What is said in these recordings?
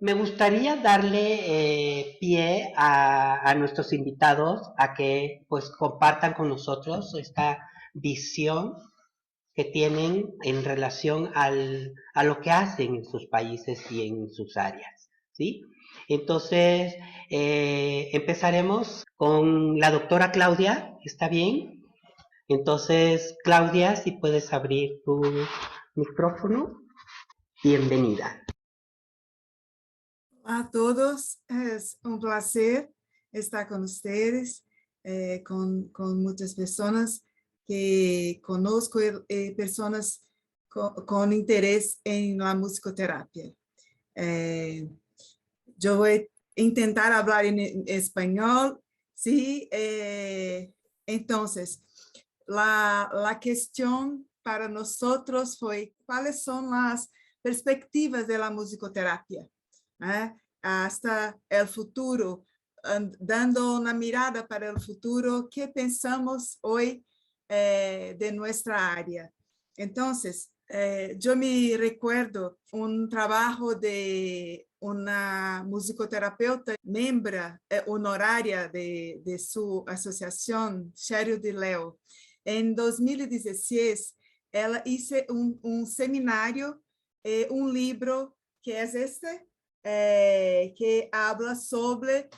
Me gustaría darle pie a nuestros invitados a que pues compartan con nosotros esta visión que tienen en relación a lo que hacen en sus países y en sus áreas, ¿sí? Entonces, empezaremos con la doctora Claudia, ¿está bien? Entonces, Claudia, si puedes abrir tu micrófono, bienvenida. Olá a todos, é um prazer estar com vocês, com muitas pessoas que conosco e pessoas com interesse em la musicoterapia. Eu vou tentar falar em espanhol, sim. Então, la questão para nós foi quais são as perspectivas da musicoterapia, hasta el futuro, dando una mirada para el futuro, ¿qué pensamos hoy de nuestra área? Entonces, yo me recuerdo un trabajo de una musicoterapeuta, miembro honoraria de su asociación, Cheryl de Leo. En 2016, ela hizo un seminario, un libro que es este, que habla sobre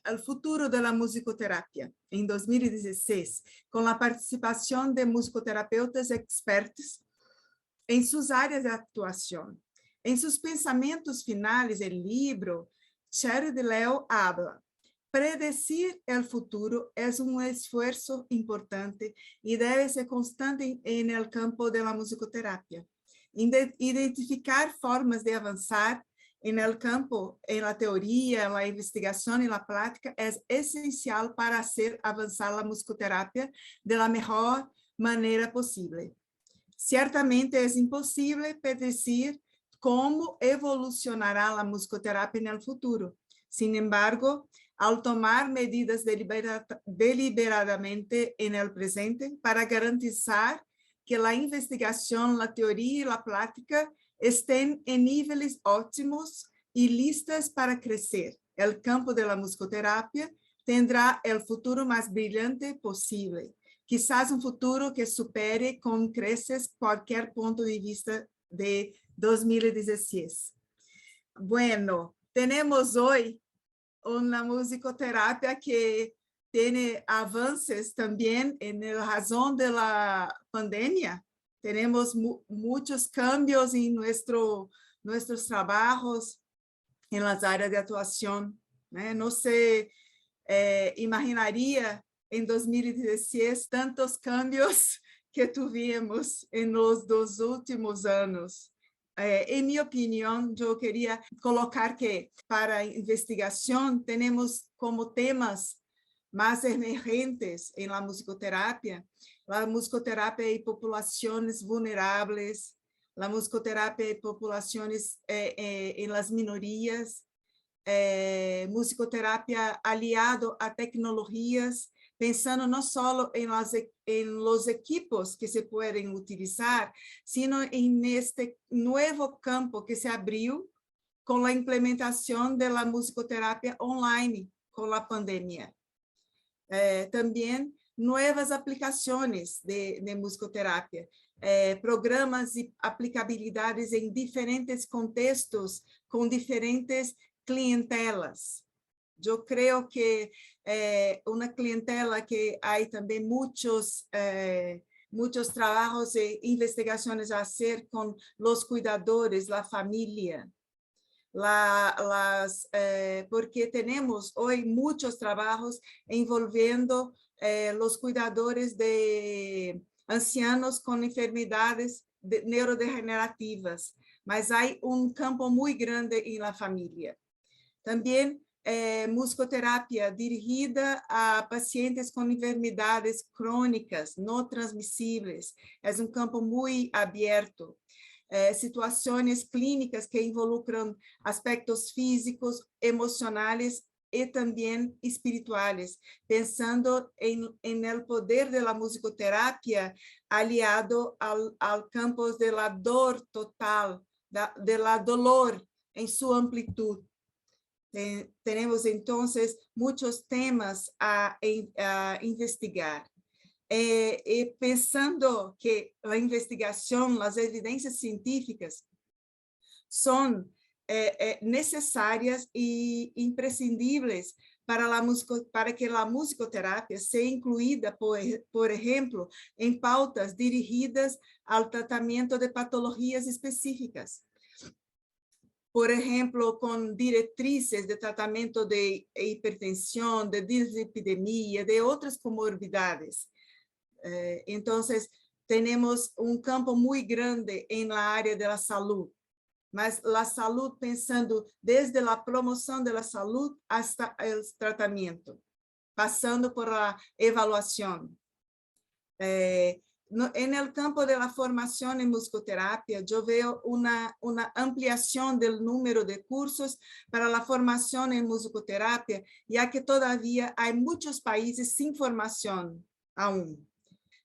el futuro de la musicoterapia en 2016, con la participación de musicoterapeutas expertos en sus áreas de actuación. En sus pensamientos finales del libro, Cheryl de Leo habla: predecir el futuro es un esfuerzo importante y debe ser constante en el campo de la musicoterapia. Identificar formas de avanzar en el campo, en la teoría, en la investigación y la práctica es esencial para hacer avanzar la musicoterapia de la mejor manera posible. Ciertamente es imposible predecir cómo evolucionará la musicoterapia en el futuro. Sin embargo, al tomar medidas deliberadamente en el presente para garantizar que la investigación, la teoría y la práctica estén en niveles óptimos y listas para crecer, el campo de la musicoterapia tendrá el futuro más brillante posible. Quizás un futuro que supere con creces cualquier punto de vista de 2016. Bueno, tenemos hoy una musicoterapia que tiene avances también en la razón de la pandemia. Tenemos muchos cambios en nuestros trabajos, en las áreas de actuación. No se imaginaría en 2016 tantos cambios que tuvimos en los 2 últimos anos. En mi opinión, yo quería colocar que para investigación tenemos como temas más emergentes en la musicoterapia y poblaciones vulnerables, la musicoterapia y poblaciones en las minorías, musicoterapia aliado a tecnologías, pensando no solo en los equipos que se pueden utilizar, sino en este nuevo campo que se abrió con la implementación de la musicoterapia online con la pandemia. También nuevas aplicaciones de musicoterapia, programas y aplicabilidades en diferentes contextos, con diferentes clientelas. Yo creo que una clientela que hay también muchos trabajos e investigaciones a hacer con los cuidadores, la familia, porque tenemos hoy muchos trabajos envolviendo los cuidadores de ancianos con enfermedades neurodegenerativas, mas hay un campo muy grande en la familia. También musicoterapia dirigida a pacientes con enfermedades crónicas no transmisibles. Es un campo muy abierto. Situações clínicas que involucram aspectos físicos, emocionais e também espirituais, pensando em el poder de la musicoterapia aliado al campo de la dor total, de la dolor en su amplitud. Tenemos entonces muchos temas a investigar. Pensando que la investigación, las evidencias científicas son necesarias e imprescindíveis para que a musicoterapia seja incluída, por exemplo, em pautas dirigidas ao tratamento de patologias específicas. Por exemplo, com diretrizes de tratamento de hipertensão, de dislipidemia, de outras comorbidades. Então, temos campo muito grande na área da saúde, mas a saúde pensando desde a promoção da saúde hasta o tratamento, passando por a avaliação. En el campo de la formación en musicoterapia, yo veo una ampliación del número de cursos para la formación en musicoterapia, ya que todavía hay muchos países sin formación aún.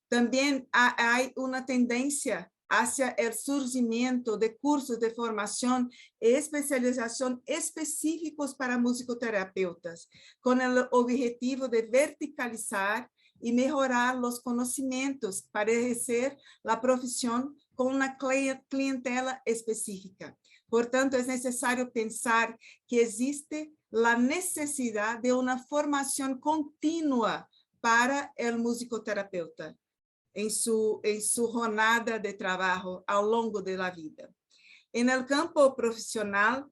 También hay una tendencia hacia el surgimiento de cursos de formación y especialización específicos para musicoterapeutas, con el objetivo de verticalizar y mejorar los conocimientos para ejercer la profesión con una clientela específica. Por tanto, es necesario pensar que existe la necesidad de una formación continua para el musicoterapeuta en su jornada de trabajo a lo largo de la vida. En el campo profesional,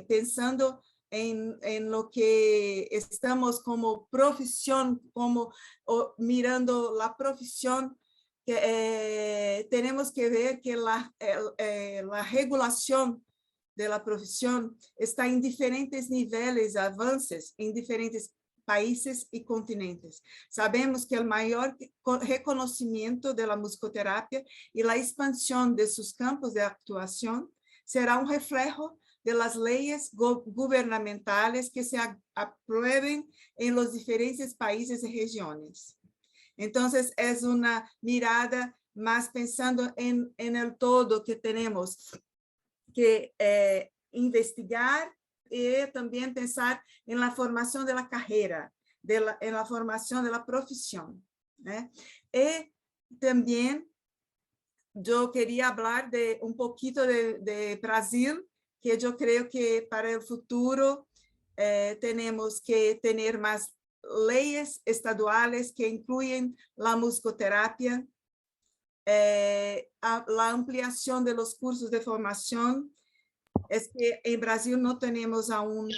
pensando en lo que estamos como profesión, mirando la profesión, tenemos que ver que la regulación de la profesión está en diferentes niveles, avances en diferentes países y continentes. Sabemos que el mayor reconocimiento de la musicoterapia y la expansión de sus campos de actuación será un reflejo de las leyes gubernamentales que se aprueben en los diferentes países y regiones. Entonces, es una mirada más pensando en el todo que tenemos que investigar y también pensar en la formación de la carrera, en la formación de la profesión. Y también yo quería hablar de un poquito de Brasil, que yo creo que para el futuro tenemos que tener más leyes estaduales que incluyen la musicoterapia, la ampliación de los cursos de formación. Es que en Brasil no tenemos aún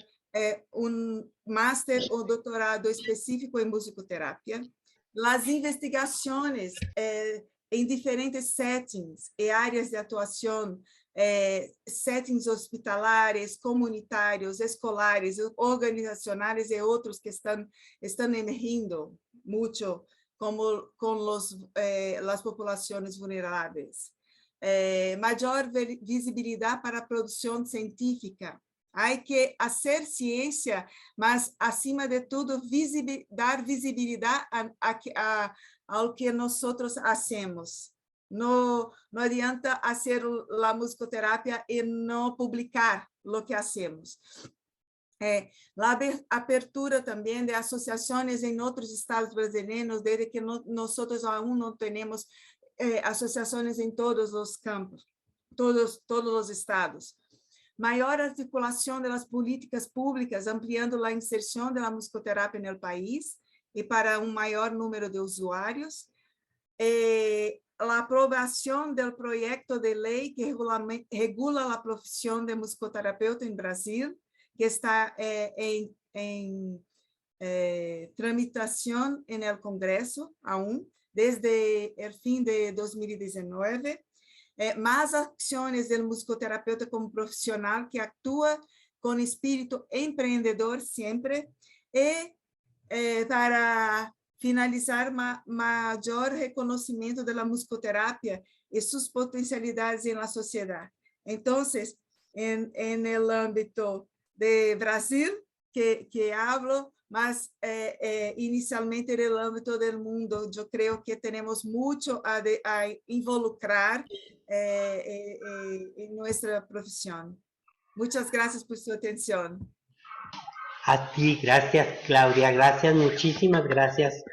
un máster o doctorado específico en musicoterapia. Las investigaciones en diferentes settings y áreas de actuación, settings hospitalares, comunitarios, escolares, organizacionales y otros que están emergiendo mucho como con las poblaciones vulnerables. Mayor visibilidad para la producción científica. Hay que hacer ciencia, mas acima de todo dar visibilidad a lo que nosotros hacemos. No adianta hacer la musicoterapia y no publicar lo que hacemos. La apertura también de asociaciones en otros estados brasileños, desde que nosotros aún no tenemos asociaciones en todos los campos, todos los estados. Mayor articulación de las políticas públicas, ampliando la inserción de la musicoterapia en el país y para un mayor número de usuarios. La aprobación del proyecto de ley que regula la profesión de musicoterapeuta en Brasil, que está en tramitación en el Congreso aún, desde el fin de 2019, más acciones del musicoterapeuta como profesional que actúa con espíritu emprendedor siempre, y para finalizar, mayor reconocimiento de la musicoterapia y sus potencialidades en la sociedad. Entonces, en el ámbito de Brasil, que hablo, mas inicialmente en el ámbito del mundo, yo creo que tenemos mucho a involucrar en nuestra profesión. Muchas gracias por su atención. A ti, gracias Claudia, gracias, muchísimas gracias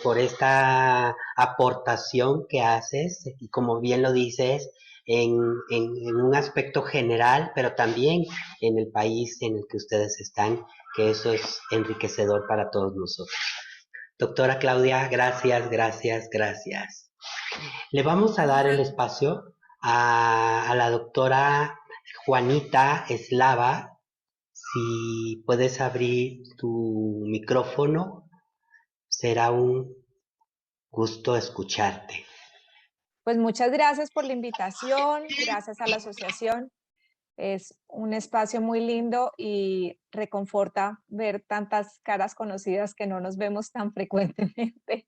por esta aportación que haces y como bien lo dices, en un aspecto general, pero también en el país en el que ustedes están, que eso es enriquecedor para todos nosotros. Doctora Claudia, gracias, gracias, gracias. Le vamos a dar el espacio a la doctora Juanita Eslava. Si puedes abrir tu micrófono, será un gusto escucharte. Pues muchas gracias por la invitación, gracias a la asociación. Es un espacio muy lindo y reconforta ver tantas caras conocidas que no nos vemos tan frecuentemente.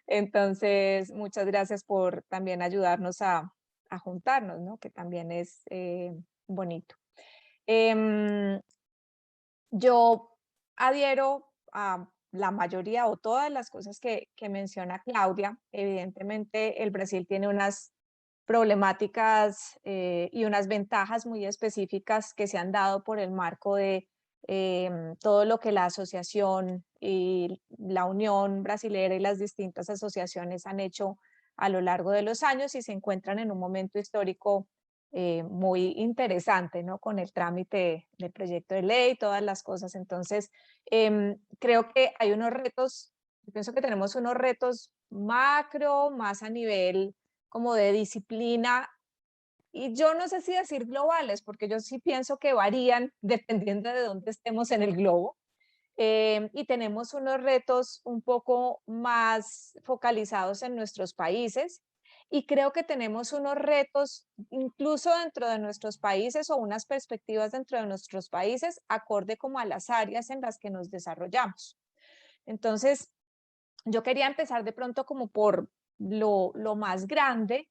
Entonces, muchas gracias por también ayudarnos a juntarnos, ¿no? Que también es bonito. Em, yo adhiero a la mayoría o todas las cosas que menciona Claudia. Evidentemente, el Brasil tiene unas problemáticas y unas ventajas muy específicas que se han dado por el marco de todo lo que la asociación y la Unión Brasilera y las distintas asociaciones han hecho a lo largo de los años y se encuentran en un momento histórico muy interesante, ¿no? Con el trámite del proyecto de ley, todas las cosas. Entonces, creo que hay unos retos, yo pienso que tenemos unos retos macro, más a nivel como de disciplina, y yo no sé si decir globales, porque yo sí pienso que varían dependiendo de dónde estemos en el globo. Y tenemos unos retos un poco más focalizados en nuestros países y creo que tenemos unos retos incluso dentro de nuestros países o unas perspectivas dentro de nuestros países acorde como a las áreas en las que nos desarrollamos. Entonces, yo quería empezar de pronto como por lo más grande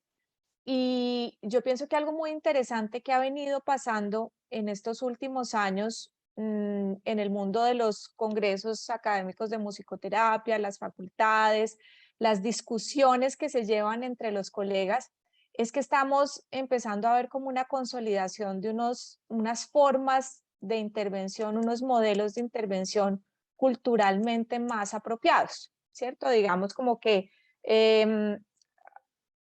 y yo pienso que algo muy interesante que ha venido pasando en estos últimos años en el mundo de los congresos académicos de musicoterapia, las facultades, las discusiones que se llevan entre los colegas, es que estamos empezando a ver como una consolidación de unas formas de intervención, unos modelos de intervención culturalmente más apropiados, ¿cierto? Digamos como que em,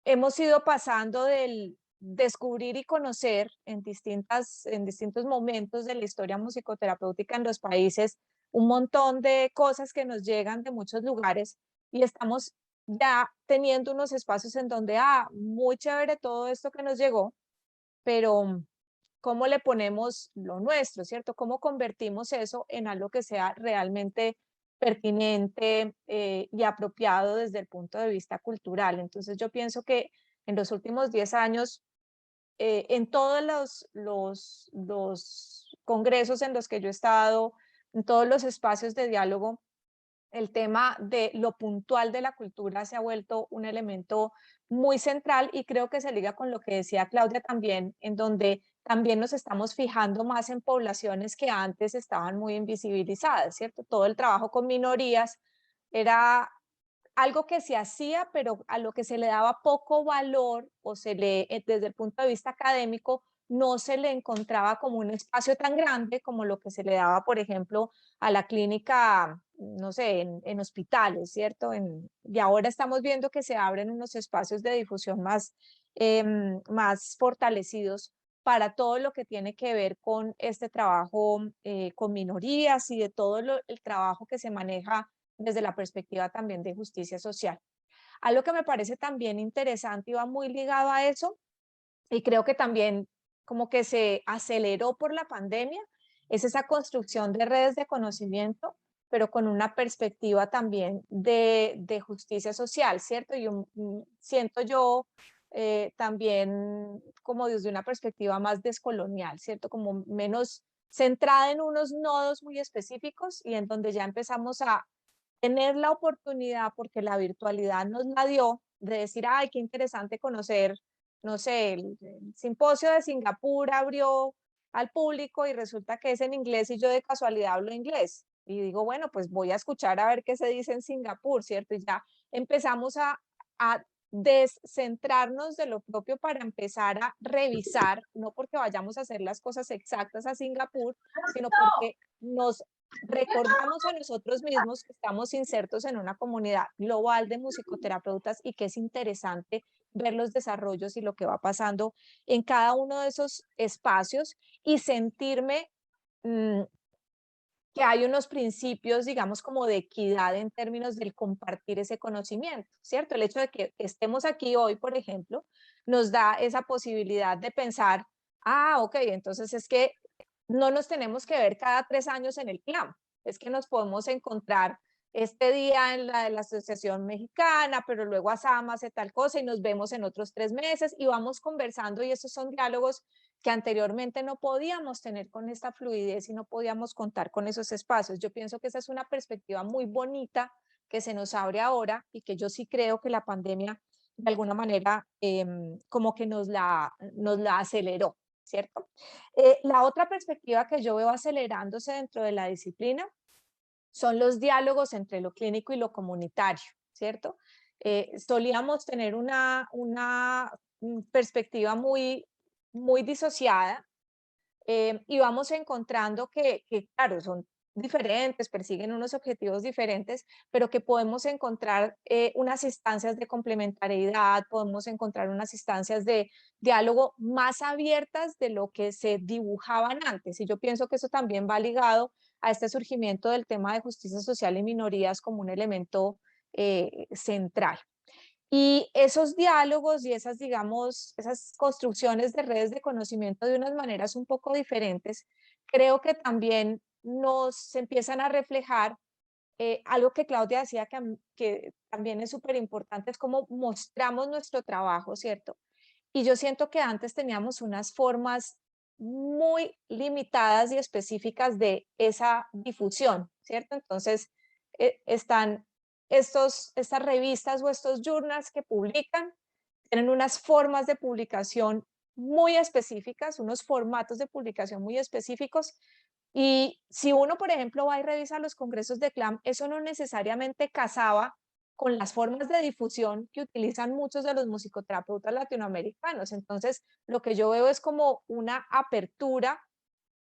hemos ido pasando del descubrir y conocer en distintos momentos de la historia musicoterapéutica en los países un montón de cosas que nos llegan de muchos lugares y estamos ya teniendo unos espacios en donde, muy chévere todo esto que nos llegó, pero ¿cómo le ponemos lo nuestro, cierto? ¿Cómo convertimos eso en algo que sea realmente pertinente y apropiado desde el punto de vista cultural? Entonces yo pienso que en los últimos 10 años, en todos los congresos en los que yo he estado, en todos los espacios de diálogo, el tema de lo puntual de la cultura se ha vuelto un elemento muy central y creo que se liga con lo que decía Claudia también, en donde también nos estamos fijando más en poblaciones que antes estaban muy invisibilizadas, ¿cierto? Todo el trabajo con minorías era algo que se hacía, pero a lo que se le daba poco valor o desde el punto de vista académico, no se le encontraba como un espacio tan grande como lo que se le daba, por ejemplo, a la clínica, no sé, en hospitales, ¿cierto? Y ahora estamos viendo que se abren unos espacios de difusión más fortalecidos para todo lo que tiene que ver con este trabajo con minorías y de todo el trabajo que se maneja desde la perspectiva también de justicia social. Algo que me parece también interesante y va muy ligado a eso, y creo que también como que se aceleró por la pandemia, es esa construcción de redes de conocimiento, pero con una perspectiva también de justicia social, ¿cierto? Y siento yo también como desde una perspectiva más descolonial, ¿cierto? Como menos centrada en unos nodos muy específicos y en donde ya empezamos a tener la oportunidad, porque la virtualidad nos la dio, de decir, ay, qué interesante conocer, no sé, el simposio de Singapur abrió al público y resulta que es en inglés y yo de casualidad hablo inglés. Y digo, bueno, pues voy a escuchar a ver qué se dice en Singapur, ¿cierto? Y ya empezamos a descentrarnos de lo propio para empezar a revisar, no porque vayamos a hacer las cosas exactas a Singapur, sino porque nos recordamos a nosotros mismos que estamos insertos en una comunidad global de musicoterapeutas y que es interesante ver los desarrollos y lo que va pasando en cada uno de esos espacios y sentirme mm, que hay unos principios, digamos, como de equidad en términos del compartir ese conocimiento, ¿cierto? El hecho de que estemos aquí hoy, por ejemplo, nos da esa posibilidad de pensar, ok, entonces es que no nos tenemos que ver cada 3 años en el CLAM, es que nos podemos encontrar este día en la de la Asociación Mexicana, pero luego ASAM hace tal cosa y nos vemos en otros 3 meses y vamos conversando y esos son diálogos que anteriormente no podíamos tener con esta fluidez y no podíamos contar con esos espacios. Yo pienso que esa es una perspectiva muy bonita que se nos abre ahora y que yo sí creo que la pandemia de alguna manera como que nos la aceleró, ¿cierto? La otra perspectiva que yo veo acelerándose dentro de la disciplina son los diálogos entre lo clínico y lo comunitario, ¿cierto? Solíamos tener una perspectiva muy disociada y vamos encontrando que, claro, son diferentes, persiguen unos objetivos diferentes, pero que podemos encontrar unas instancias de complementariedad, podemos encontrar unas instancias de diálogo más abiertas de lo que se dibujaban antes. Y yo pienso que eso también va ligado a este surgimiento del tema de justicia social y minorías como un elemento central. Y esos diálogos y esas, digamos, esas construcciones de redes de conocimiento de unas maneras un poco diferentes, creo que también nos empiezan a reflejar algo que Claudia decía que también es súper importante, es cómo mostramos nuestro trabajo, ¿cierto? Y yo siento que antes teníamos unas formas muy limitadas y específicas de esa difusión, ¿cierto? Entonces, están estas revistas o estos journals que publican, tienen unas formas de publicación muy específicas, unos formatos de publicación muy específicos. Y si uno, por ejemplo, va y revisa los congresos de CLAM, eso no necesariamente casaba con las formas de difusión que utilizan muchos de los musicoterapeutas latinoamericanos. Entonces, lo que yo veo es como una apertura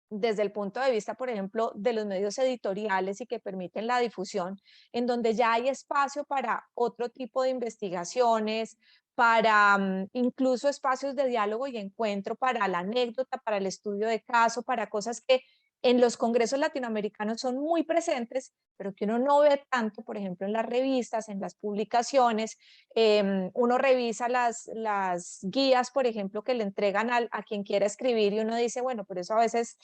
desde el punto de vista, por ejemplo, de los medios editoriales y que permiten la difusión, en donde ya hay espacio para otro tipo de investigaciones, para incluso espacios de diálogo y encuentro, para la anécdota, para el estudio de caso, para cosas que en los congresos latinoamericanos son muy presentes, pero que uno no ve tanto, por ejemplo, en las revistas, en las publicaciones. Uno revisa las guías, por ejemplo, que le entregan a quien quiera escribir y uno dice, bueno, pero eso a veces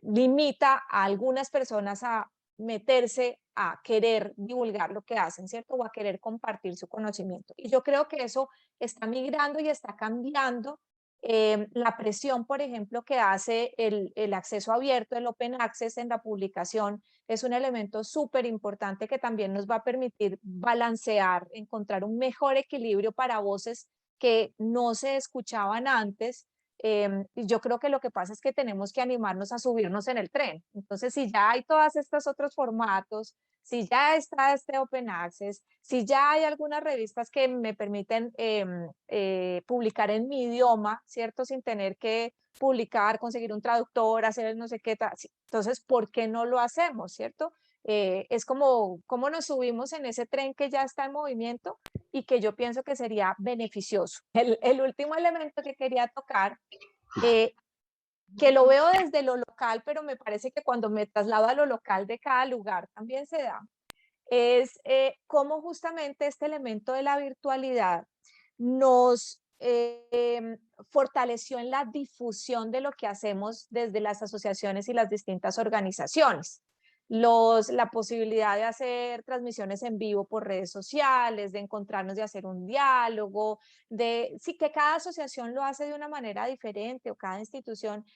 limita a algunas personas a meterse a querer divulgar lo que hacen, ¿cierto? O a querer compartir su conocimiento. Y yo creo que eso está migrando y está cambiando la presión, por ejemplo, que hace el acceso abierto, el open access en la publicación, es un elemento súper importante que también nos va a permitir balancear, encontrar un mejor equilibrio para voces que no se escuchaban antes. Y yo creo que lo que pasa es que tenemos que animarnos a subirnos en el tren. Entonces, si ya hay todos estos otros formatos, si ya está este Open Access, si ya hay algunas revistas que me permiten publicar en mi idioma, ¿cierto? Sin tener que publicar, conseguir un traductor, hacer no sé qué tal. Entonces, ¿por qué no lo hacemos, cierto? Es como cómo nos subimos en ese tren que ya está en movimiento y que yo pienso que sería beneficioso. El último elemento que quería tocar eh, que lo veo desde lo local, pero me parece que cuando me traslado a lo local de cada lugar también se da, es cómo justamente este elemento de la virtualidad nos fortaleció en la difusión de lo que hacemos desde las asociaciones y las distintas organizaciones. La posibilidad de hacer transmisiones en vivo por redes sociales, de encontrarnos, de hacer un diálogo, sí que cada asociación lo hace de una manera diferente o cada institución,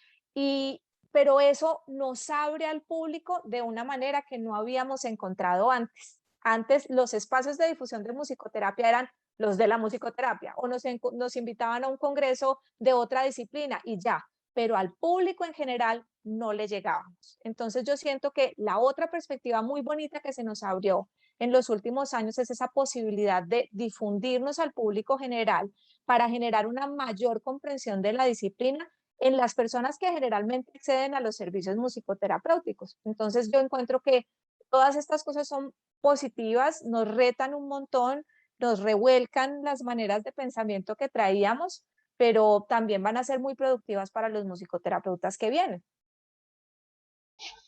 pero eso nos abre al público de una manera que no habíamos encontrado antes. Antes los espacios de difusión de musicoterapia eran los de la musicoterapia o nos invitaban a un congreso de otra disciplina y ya, pero al público en general no le llegábamos. Entonces yo siento que la otra perspectiva muy bonita que se nos abrió en los últimos años es esa posibilidad de difundirnos al público general para generar una mayor comprensión de la disciplina en las personas que generalmente acceden a los servicios musicoterapéuticos. Entonces yo encuentro que todas estas cosas son positivas, nos retan un montón, nos revuelcan las maneras de pensamiento que traíamos, pero también van a ser muy productivas para los musicoterapeutas que vienen.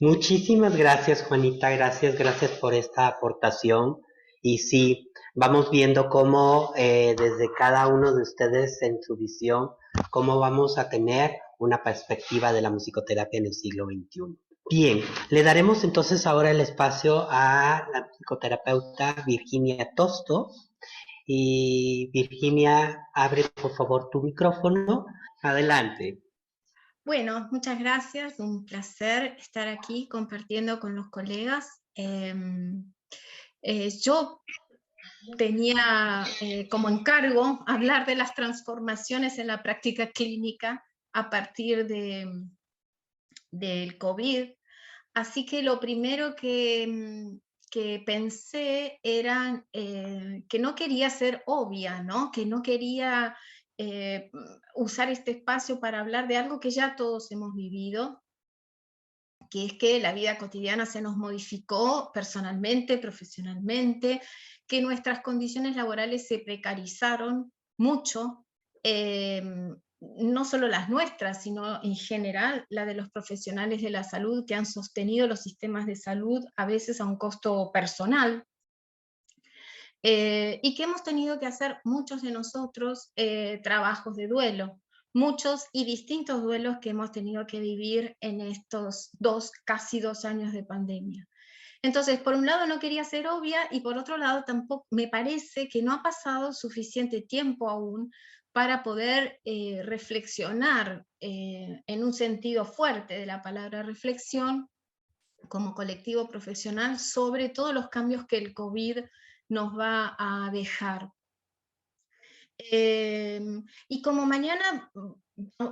Muchísimas gracias, Juanita, gracias por esta aportación. Y sí, vamos viendo cómo desde cada uno de ustedes en su visión, cómo vamos a tener una perspectiva de la musicoterapia en el siglo XXI. Bien, le daremos entonces ahora el espacio a la psicoterapeuta Virginia Tosto. Y Virginia, abre por favor tu micrófono. Adelante. Bueno, muchas gracias, un placer estar aquí compartiendo con los colegas. Yo tenía como encargo hablar de las transformaciones en la práctica clínica a partir del COVID, así que lo primero que pensé era que no quería ser obvia, ¿no? Que no quería usar este espacio para hablar de algo que ya todos hemos vivido, que es que la vida cotidiana se nos modificó personalmente, profesionalmente, que nuestras condiciones laborales se precarizaron mucho, no solo las nuestras, sino en general la de los profesionales de la salud que han sostenido los sistemas de salud a veces a un costo personal, y que hemos tenido que hacer muchos de nosotros trabajos de duelo, muchos y distintos duelos que hemos tenido que vivir en estos casi 2 años de pandemia. Entonces, por un lado no quería ser obvia, y por otro lado tampoco me parece que no ha pasado suficiente tiempo aún para poder reflexionar en un sentido fuerte de la palabra reflexión, como colectivo profesional, sobre todos los cambios que el COVID nos va a dejar. Y como mañana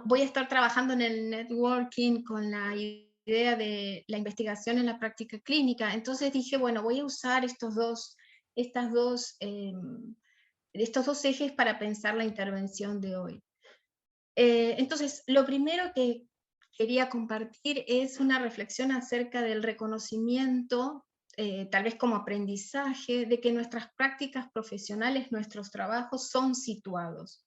voy a estar trabajando en el networking con la idea de la investigación en la práctica clínica, entonces dije, bueno, voy a usar estos dos ejes para pensar la intervención de hoy. Entonces, lo primero que quería compartir es una reflexión acerca del reconocimiento, tal vez como aprendizaje, de que nuestras prácticas profesionales, nuestros trabajos son situados.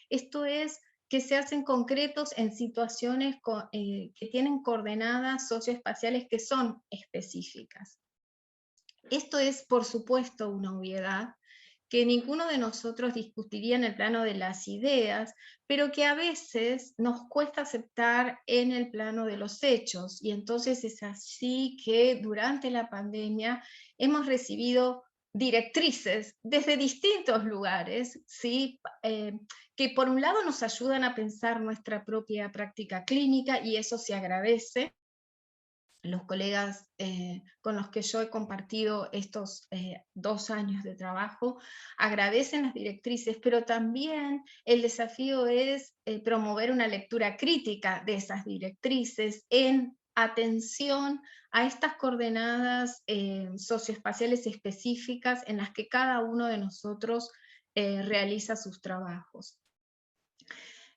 Esto es, que se hacen concretos en situaciones que tienen coordenadas socioespaciales que son específicas. Esto es, por supuesto, una obviedad que ninguno de nosotros discutiría en el plano de las ideas, pero que a veces nos cuesta aceptar en el plano de los hechos. Y entonces es así que durante la pandemia hemos recibido directrices desde distintos lugares, ¿sí? Que por un lado nos ayudan a pensar nuestra propia práctica clínica, y eso se agradece. Los colegas con los que yo he compartido estos 2 años de trabajo agradecen las directrices, pero también el desafío es promover una lectura crítica de esas directrices en atención a estas coordenadas socioespaciales específicas en las que cada uno de nosotros realiza sus trabajos.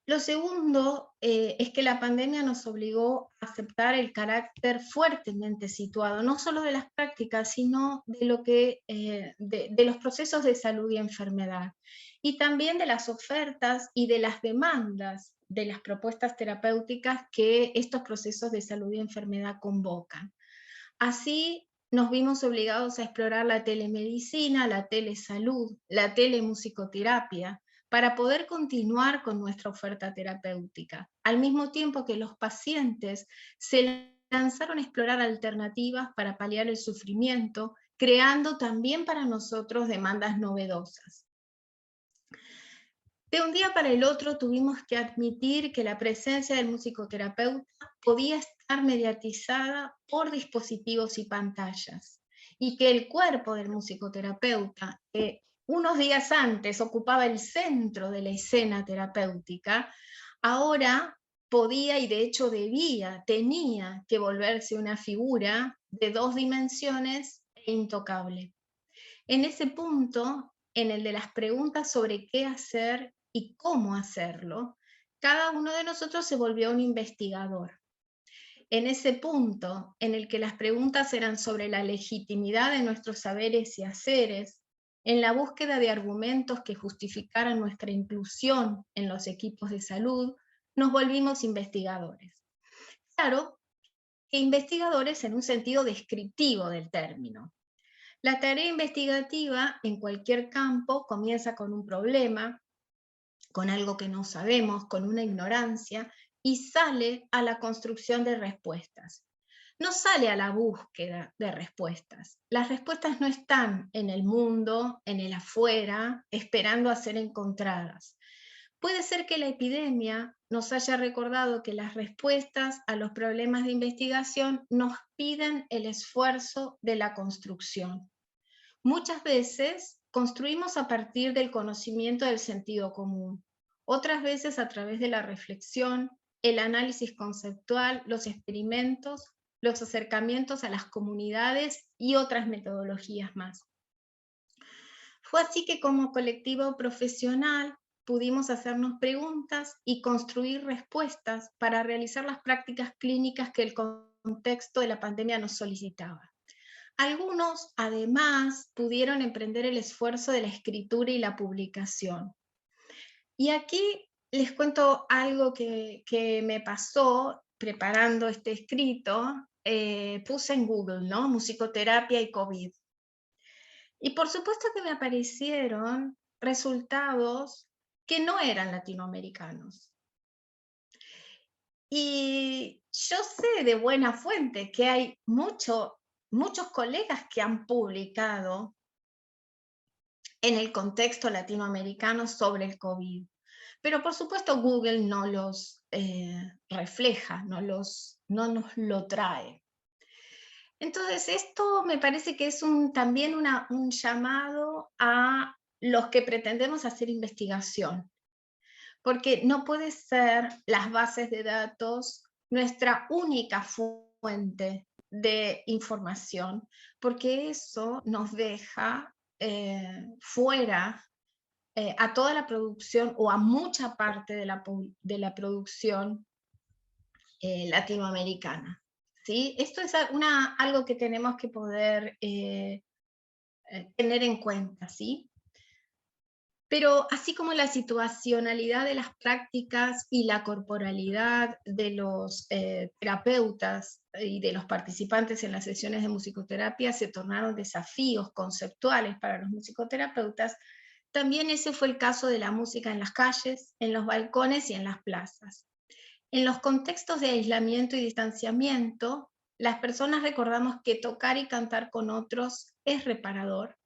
Lo segundo es que la pandemia nos obligó a aceptar el carácter fuertemente situado, no solo de las prácticas, sino de los procesos de salud y enfermedad, y también de las ofertas y de las demandas de las propuestas terapéuticas que estos procesos de salud y enfermedad convocan. Así nos vimos obligados a explorar la telemedicina, la telesalud, la telemusicoterapia, para poder continuar con nuestra oferta terapéutica, al mismo tiempo que los pacientes se lanzaron a explorar alternativas para paliar el sufrimiento, creando también para nosotros demandas novedosas. De un día para el otro tuvimos que admitir que la presencia del musicoterapeuta podía estar mediatizada por dispositivos y pantallas, y que el cuerpo del musicoterapeuta, unos días antes ocupaba el centro de la escena terapéutica, ahora podía, y de hecho tenía que volverse una figura de 2 dimensiones e intocable. En ese punto, en el de las preguntas sobre qué hacer y cómo hacerlo, cada uno de nosotros se volvió un investigador. En ese punto en el que las preguntas eran sobre la legitimidad de nuestros saberes y haceres, en la búsqueda de argumentos que justificaran nuestra inclusión en los equipos de salud, nos volvimos investigadores. Claro, que investigadores en un sentido descriptivo del término. La tarea investigativa en cualquier campo comienza con un problema, con algo que no sabemos, con una ignorancia, y sale a la construcción de respuestas. No sale a la búsqueda de respuestas. Las respuestas no están en el mundo, en el afuera, esperando a ser encontradas. Puede ser que la epidemia nos haya recordado que las respuestas a los problemas de investigación nos piden el esfuerzo de la construcción. Muchas veces construimos a partir del conocimiento del sentido común, otras veces a través de la reflexión, el análisis conceptual, los experimentos, los acercamientos a las comunidades y otras metodologías más. Fue así que como colectivo profesional pudimos hacernos preguntas y construir respuestas para realizar las prácticas clínicas que el contexto de la pandemia nos solicitaba. Algunos, además, pudieron emprender el esfuerzo de la escritura y la publicación. Y aquí les cuento algo que me pasó preparando este escrito. Puse en Google, ¿no? Musicoterapia y COVID. Y por supuesto que me aparecieron resultados que no eran latinoamericanos. Y yo sé de buena fuente que hay muchos colegas que han publicado en el contexto latinoamericano sobre el COVID. Pero por supuesto Google no los refleja, no nos lo trae. Entonces esto me parece que es también un llamado a los que pretendemos hacer investigación, porque no puede ser las bases de datos nuestra única fuente de información, porque eso nos deja fuera a toda la producción o a mucha parte de la producción latinoamericana. ¿Sí? Esto es algo que tenemos que poder tener en cuenta, ¿sí? Pero así como la situacionalidad de las prácticas y la corporalidad de los terapeutas y de los participantes en las sesiones de musicoterapia se tornaron desafíos conceptuales para los musicoterapeutas, también ese fue el caso de la música en las calles, en los balcones y en las plazas. En los contextos de aislamiento y distanciamiento, las personas recordamos que tocar y cantar con otros es reparador.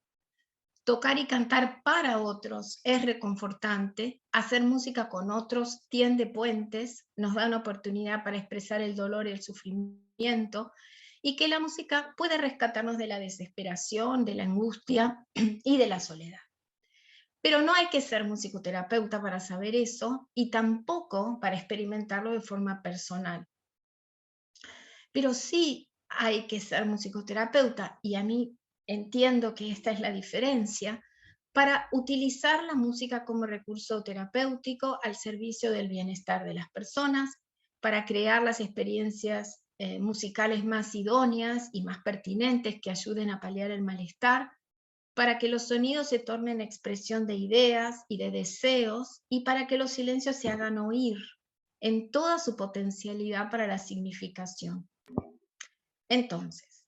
Tocar y cantar para otros es reconfortante, hacer música con otros tiende puentes, nos da una oportunidad para expresar el dolor y el sufrimiento, y que la música puede rescatarnos de la desesperación, de la angustia y de la soledad. Pero no hay que ser musicoterapeuta para saber eso, y tampoco para experimentarlo de forma personal. Pero sí hay que ser musicoterapeuta, y a mí entiendo que esta es la diferencia, para utilizar la música como recurso terapéutico al servicio del bienestar de las personas, para crear las experiencias musicales más idóneas y más pertinentes que ayuden a paliar el malestar, para que los sonidos se tornen expresión de ideas y de deseos, y para que los silencios se hagan oír en toda su potencialidad para la significación. Entonces,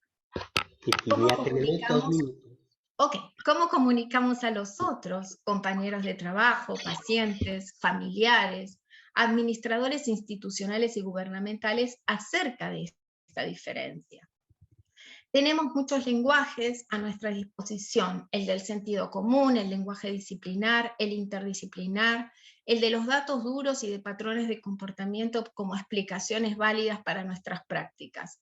¿cómo comunicamos a los otros, compañeros de trabajo, pacientes, familiares, administradores institucionales y gubernamentales acerca de esta diferencia? Tenemos muchos lenguajes a nuestra disposición, el del sentido común, el lenguaje disciplinar, el interdisciplinar, el de los datos duros y de patrones de comportamiento como explicaciones válidas para nuestras prácticas.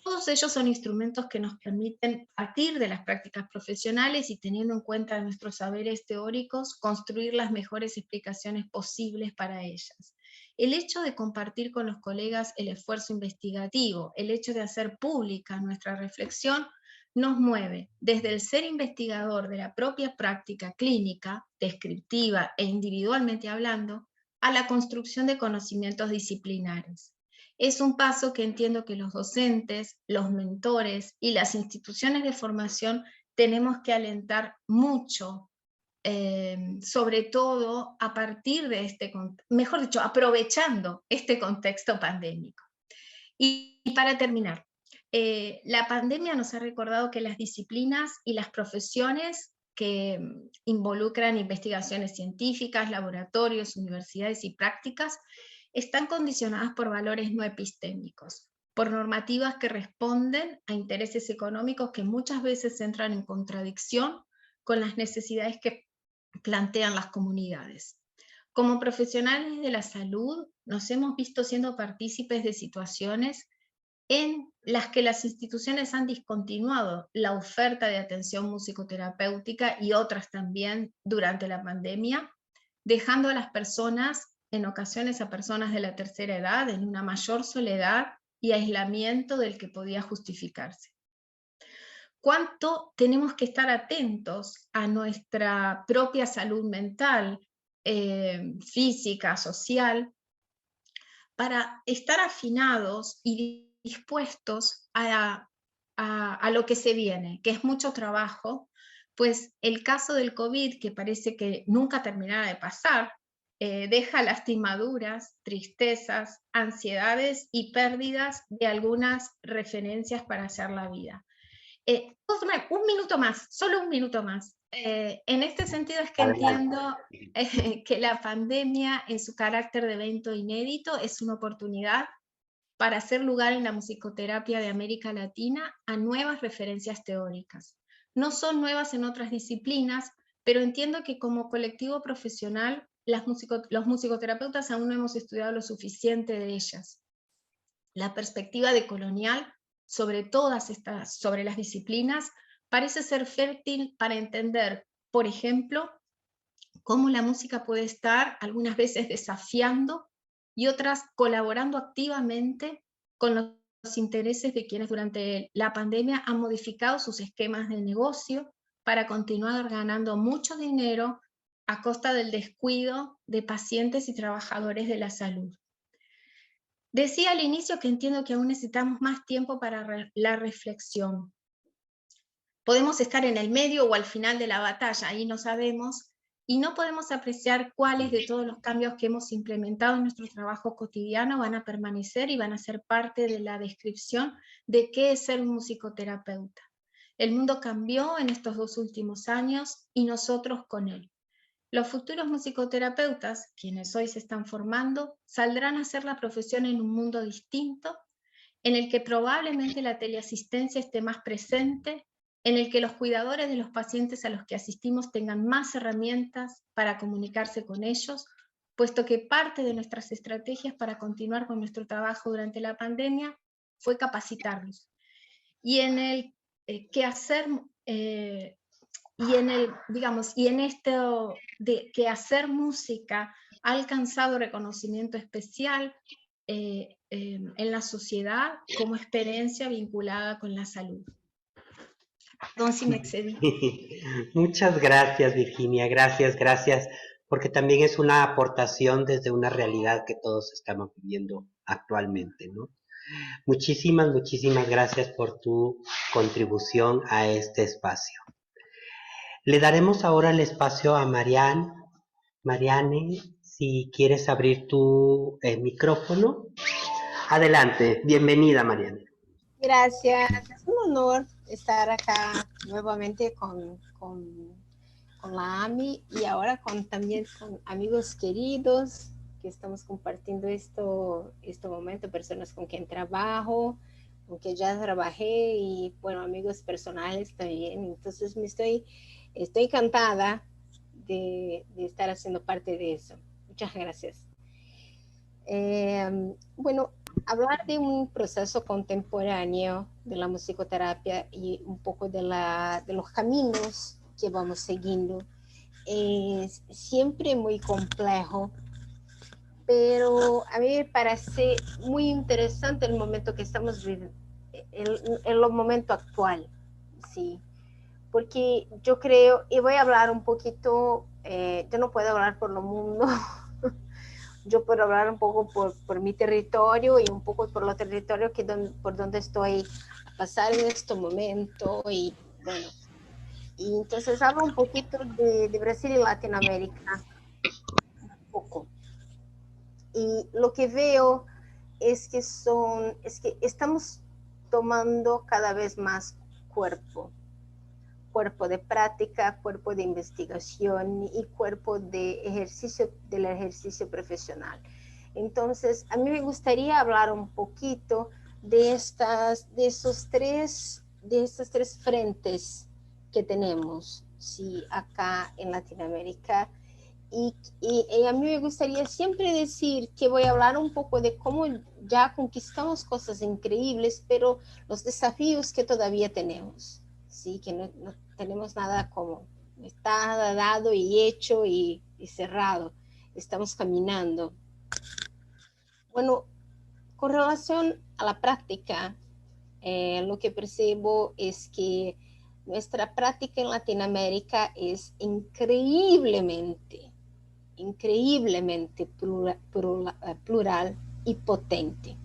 Todos ellos son instrumentos que nos permiten partir de las prácticas profesionales y, teniendo en cuenta nuestros saberes teóricos, construir las mejores explicaciones posibles para ellas. El hecho de compartir con los colegas el esfuerzo investigativo, el hecho de hacer pública nuestra reflexión, nos mueve desde el ser investigador de la propia práctica clínica, descriptiva e individualmente hablando, a la construcción de conocimientos disciplinares. Es un paso que entiendo que los docentes, los mentores y las instituciones de formación tenemos que alentar mucho, sobre todo a partir de mejor dicho, aprovechando este contexto pandémico. Y para terminar, la pandemia nos ha recordado que las disciplinas y las profesiones que involucran investigaciones científicas, laboratorios, universidades y prácticas están condicionadas por valores no epistémicos, por normativas que responden a intereses económicos que muchas veces entran en contradicción con las necesidades que plantean las comunidades. Como profesionales de la salud, nos hemos visto siendo partícipes de situaciones en las que las instituciones han discontinuado la oferta de atención musicoterapéutica y otras también durante la pandemia, dejando a las personas, en ocasiones a personas de la tercera edad, en una mayor soledad y aislamiento del que podía justificarse. ¿Cuánto tenemos que estar atentos a nuestra propia salud mental, física, social, para estar afinados y dispuestos a lo que se viene, que es mucho trabajo, pues el caso del COVID, que parece que nunca terminará de pasar, deja lastimaduras, tristezas, ansiedades y pérdidas de algunas referencias para hacer la vida. Un minuto más, solo un minuto más. En este sentido es que entiendo que la pandemia, en su carácter de evento inédito, es una oportunidad para hacer lugar en la musicoterapia de América Latina a nuevas referencias teóricas. No son nuevas en otras disciplinas, pero entiendo que como colectivo profesional, los musicoterapeutas aún no hemos estudiado lo suficiente de ellas. La perspectiva decolonial sobre las disciplinas parece ser fértil para entender, por ejemplo, cómo la música puede estar algunas veces desafiando y otras colaborando activamente con los intereses de quienes durante la pandemia han modificado sus esquemas de negocio para continuar ganando mucho dinero a costa del descuido de pacientes y trabajadores de la salud. Decía al inicio que entiendo que aún necesitamos más tiempo para la reflexión. Podemos estar en el medio o al final de la batalla, ahí no sabemos, y no podemos apreciar cuáles de todos los cambios que hemos implementado en nuestro trabajo cotidiano van a permanecer y van a ser parte de la descripción de qué es ser un musicoterapeuta. El mundo cambió en estos 2 últimos años y nosotros con él. Los futuros musicoterapeutas, quienes hoy se están formando, saldrán a hacer la profesión en un mundo distinto, en el que probablemente la teleasistencia esté más presente, en el que los cuidadores de los pacientes a los que asistimos tengan más herramientas para comunicarse con ellos, puesto que parte de nuestras estrategias para continuar con nuestro trabajo durante la pandemia fue capacitarlos. Y en el quehacer y en esto de que hacer música ha alcanzado reconocimiento especial en la sociedad como experiencia vinculada con la salud. Perdón si me excedí. Muchas gracias, Virginia, gracias, porque también es una aportación desde una realidad que todos estamos viviendo actualmente, ¿no? Muchísimas gracias por tu contribución a este espacio. Le daremos ahora el espacio a Marianne. Marianne, si quieres abrir tu micrófono. Adelante, bienvenida, Marianne. Gracias, es un honor estar acá nuevamente con la AMI y ahora también con amigos queridos que estamos compartiendo este momento, personas con quien trabajo, con quien ya trabajé y bueno, amigos personales también. Entonces estoy encantada de estar haciendo parte de eso. Muchas gracias. Bueno, hablar de un proceso contemporáneo de la musicoterapia y un poco de los caminos que vamos siguiendo es siempre muy complejo, pero a mí me parece muy interesante el momento que estamos viviendo, el momento actual, sí, porque yo creo, y voy a hablar un poquito, yo no puedo hablar por el mundo, yo puedo hablar un poco por mi territorio y un poco por los territorios por donde estoy a pasar en este momento, y bueno, y entonces hablo un poquito de Brasil y Latinoamérica, un poco. Y lo que veo es que estamos tomando cada vez más cuerpo de práctica, cuerpo de investigación y cuerpo del ejercicio profesional. Entonces, a mí me gustaría hablar un poquito de estos tres frentes que tenemos, sí, acá en Latinoamérica. Y a mí me gustaría siempre decir que voy a hablar un poco de cómo ya conquistamos cosas increíbles, pero los desafíos que todavía tenemos, ¿sí? Que no tenemos nada como, está dado y hecho y cerrado, estamos caminando. Bueno, con relación a la práctica, lo que percibo es que nuestra práctica en Latinoamérica es increíblemente plural y potente.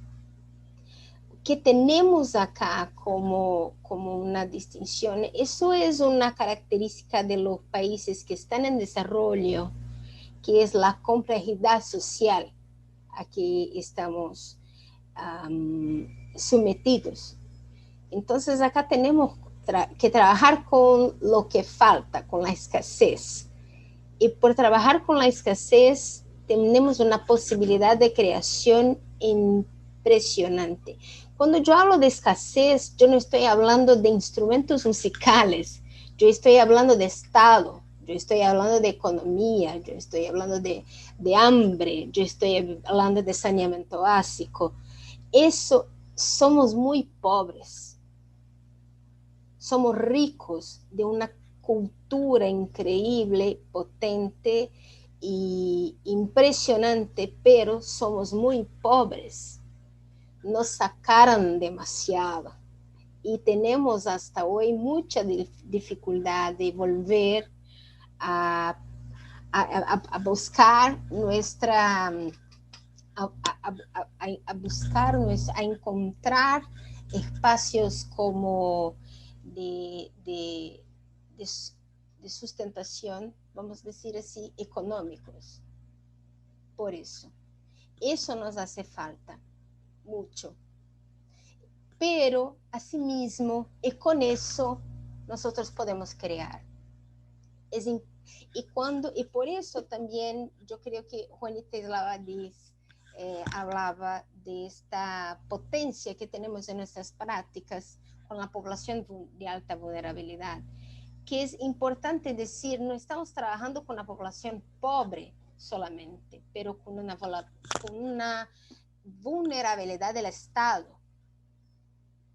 Que tenemos acá como una distinción, eso es una característica de los países que están en desarrollo, que es la complejidad social a que estamos sometidos. Entonces acá tenemos que trabajar con lo que falta, con la escasez. Y por trabajar con la escasez tenemos una posibilidad de creación impresionante. Cuando yo hablo de escasez, yo no estoy hablando de instrumentos musicales, yo estoy hablando de Estado, yo estoy hablando de economía, yo estoy hablando de hambre, yo estoy hablando de saneamiento básico. Eso, somos muy pobres. Somos ricos de una cultura increíble, potente y impresionante, pero somos muy pobres. Nos sacaron demasiado y tenemos hasta hoy mucha dificultad de volver a buscar nuestra, a encontrar espacios como de sustentación, vamos a decir así, económicos. Por eso nos hace falta mucho. Pero, asimismo, y con eso, nosotros podemos crear. Y por eso también yo creo que Juanita hablaba de esta potencia que tenemos en nuestras prácticas con la población de alta vulnerabilidad, que es importante decir, no estamos trabajando con la población pobre solamente, pero con una vulnerabilidad del Estado,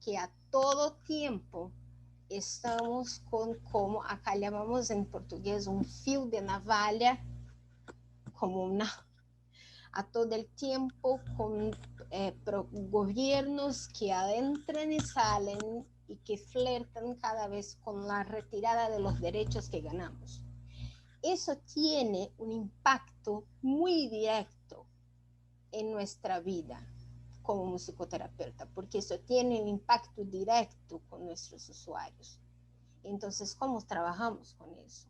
que a todo tiempo estamos con, como acá llamamos en portugués, un fio de navalha, como a todo el tiempo con gobiernos que entran y salen y que flertan cada vez con la retirada de los derechos que ganamos. Eso tiene un impacto muy directo en nuestra vida como musicoterapeuta, porque eso tiene un impacto directo con nuestros usuarios. Entonces, ¿cómo trabajamos con eso?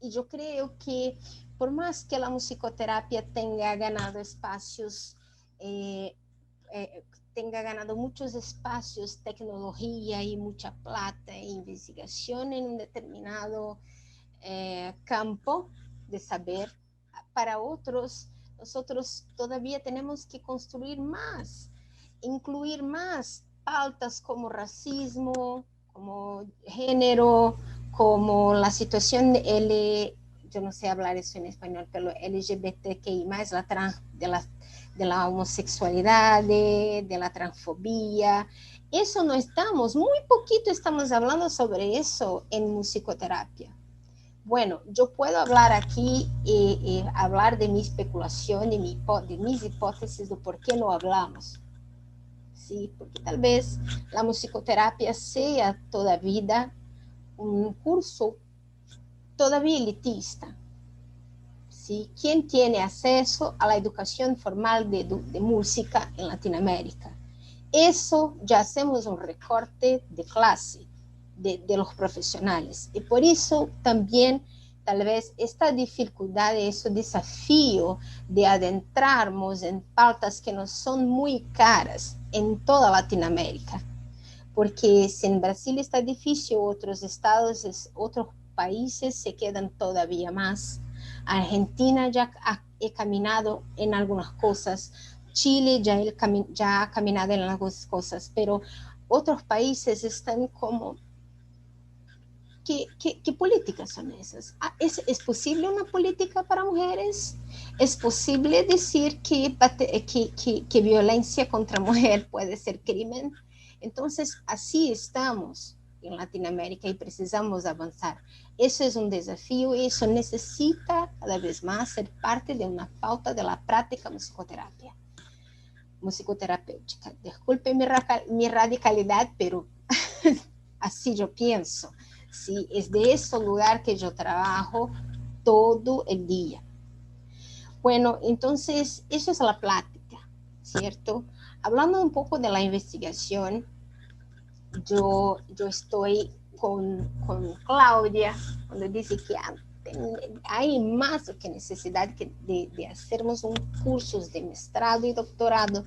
Y yo creo que por más que la musicoterapia tenga ganado espacios, tenga ganado muchos espacios, tecnología y mucha plata e investigación en un determinado campo de saber, para otros, nosotros todavía tenemos que construir más, incluir más pautas como racismo, como género, como la situación yo no sé hablar eso en español, pero LGBTQI+, de la homosexualidad, de la transfobia. Eso no estamos, muy poquito estamos hablando sobre eso en musicoterapia. Bueno, yo puedo hablar aquí y hablar de mi especulación, de mis hipótesis de por qué no hablamos. ¿sí? Porque tal vez la musicoterapia sea toda vida un curso todavía elitista, ¿sí? ¿Quién tiene acceso a la educación formal de música en Latinoamérica? Eso ya hacemos un recorte de clase de los profesionales. Y por eso también tal vez esta dificultad, ese desafío de adentrarnos en pautas que no son muy caras en toda Latinoamérica. Porque si en Brasil está difícil, otros estados, otros países se quedan todavía más. Argentina ya ha caminado en algunas cosas, Chile ya ha caminado en algunas cosas, pero otros países están como, ¿qué políticas son esas? ¿Es posible una política para mujeres? ¿Es posible decir que violencia contra mujer puede ser crimen? Entonces, así estamos en Latinoamérica y precisamos avanzar. Eso es un desafío y eso necesita cada vez más ser parte de una pauta de la práctica musicoterapéutica. Disculpe mi radicalidad, pero así yo pienso. Sí, es de ese lugar que yo trabajo todo el día. Bueno, entonces, eso es la plática, ¿cierto? Hablando un poco de la investigación, yo estoy con Claudia, cuando dice que hay más que necesidad de hacernos un cursos de mestrado y doctorado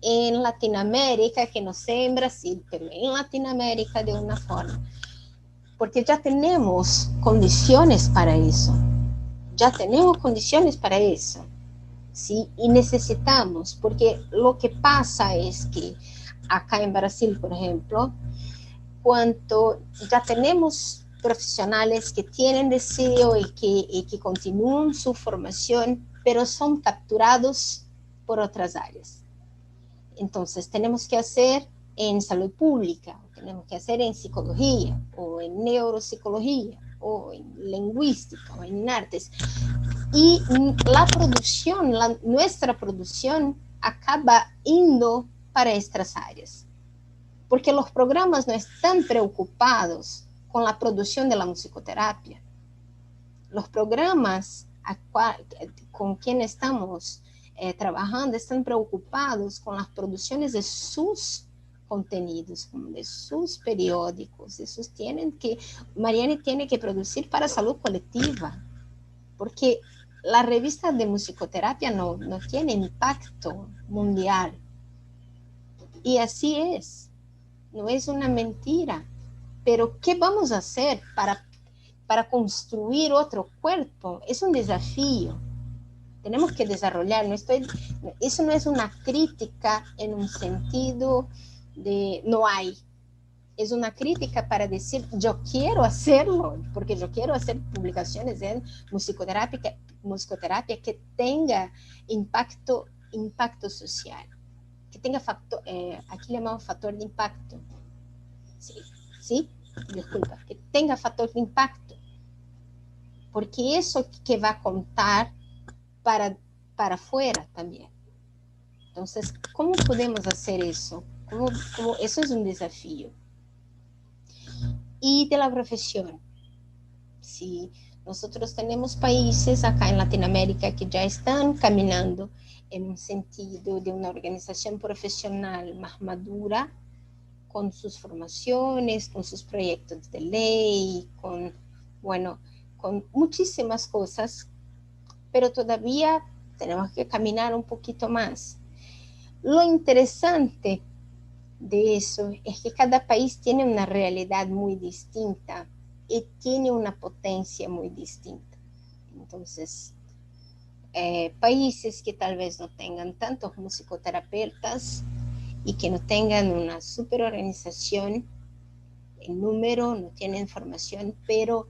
en Latinoamérica, que no sé en Brasil, pero en Latinoamérica de una forma. Porque ya tenemos condiciones para eso. Ya tenemos condiciones para eso. ¿Sí? Y necesitamos, porque lo que pasa es que acá en Brasil, por ejemplo, cuanto ya tenemos profesionales que tienen deseo y que continúan su formación, pero son capturados por otras áreas. Entonces, tenemos que hacer en salud pública, tenemos que hacer en psicología, o en neuropsicología, o en lingüística, o en artes. Y la producción, nuestra producción, acaba indo para estas áreas. Porque los programas no están preocupados con la producción de la musicoterapia. Los programas con quienes estamos trabajando están preocupados con las producciones de sus contenidos, de sus periódicos. Mariane tiene que producir para salud colectiva, porque la revista de musicoterapia no tiene impacto mundial. Y así es, no es una mentira. Pero ¿qué vamos a hacer para construir otro cuerpo? Es un desafío. Tenemos que desarrollar. Eso no es una crítica en un sentido de no hay. Es una crítica para decir, yo quiero hacerlo, porque yo quiero hacer publicaciones en musicoterapia que tenga impacto social, que tenga factor, aquí le llamamos factor de impacto. ¿Sí? Disculpa, que tenga factor de impacto, porque eso que va a contar para afuera también. Entonces, ¿cómo podemos hacer eso? Eso es un desafío. Y de la profesión. Sí, nosotros tenemos países acá en Latinoamérica que ya están caminando en un sentido de una organización profesional más madura, con sus formaciones, con sus proyectos de ley, con muchísimas cosas, pero todavía tenemos que caminar un poquito más. Lo interesante de eso es que cada país tiene una realidad muy distinta y tiene una potencia muy distinta. Entonces, países que tal vez no tengan tantos musicoterapeutas y que no tengan una super organización en número, no tienen formación, pero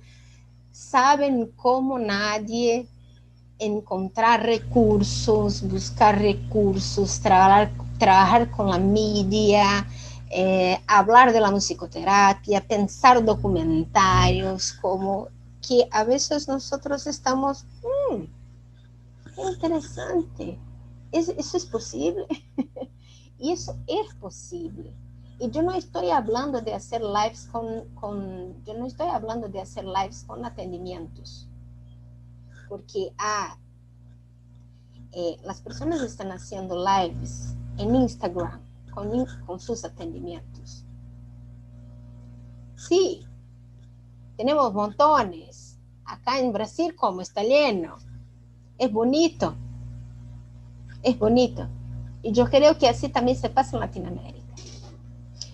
saben como nadie encontrar recursos, buscar recursos, trabajar con la media, hablar de la musicoterapia, pensar documentarios, como que a veces nosotros estamos, qué interesante, eso es posible. Y eso es posible. Y yo no estoy hablando de hacer lives yo no estoy hablando de hacer lives con atendimientos, porque las personas están haciendo lives en Instagram con sus atendimientos. Sí, tenemos montones. Acá en Brasil, como está lleno. Es bonito. Es bonito. Y yo creo que así también se pasa en Latinoamérica.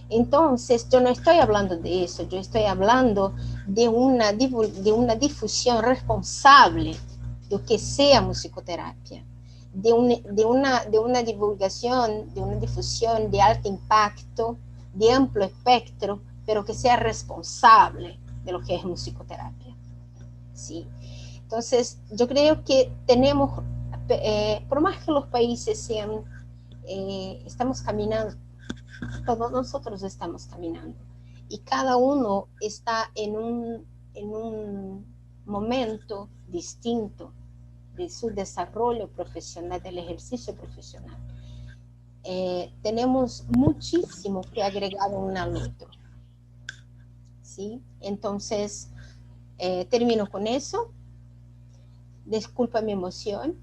Entonces, yo no estoy hablando de eso, yo estoy hablando de una difusión responsable de lo que sea musicoterapia, de una divulgación, de una difusión de alto impacto, de amplio espectro, pero que sea responsable de lo que es musicoterapia. ¿Sí? Entonces, yo creo que tenemos, por más que los países sean, estamos caminando, todos nosotros estamos caminando y cada uno está en un momento distinto de su desarrollo profesional, del ejercicio profesional. Tenemos muchísimo que agregar uno al otro. ¿Sí? Entonces, termino con eso. Disculpa mi emoción.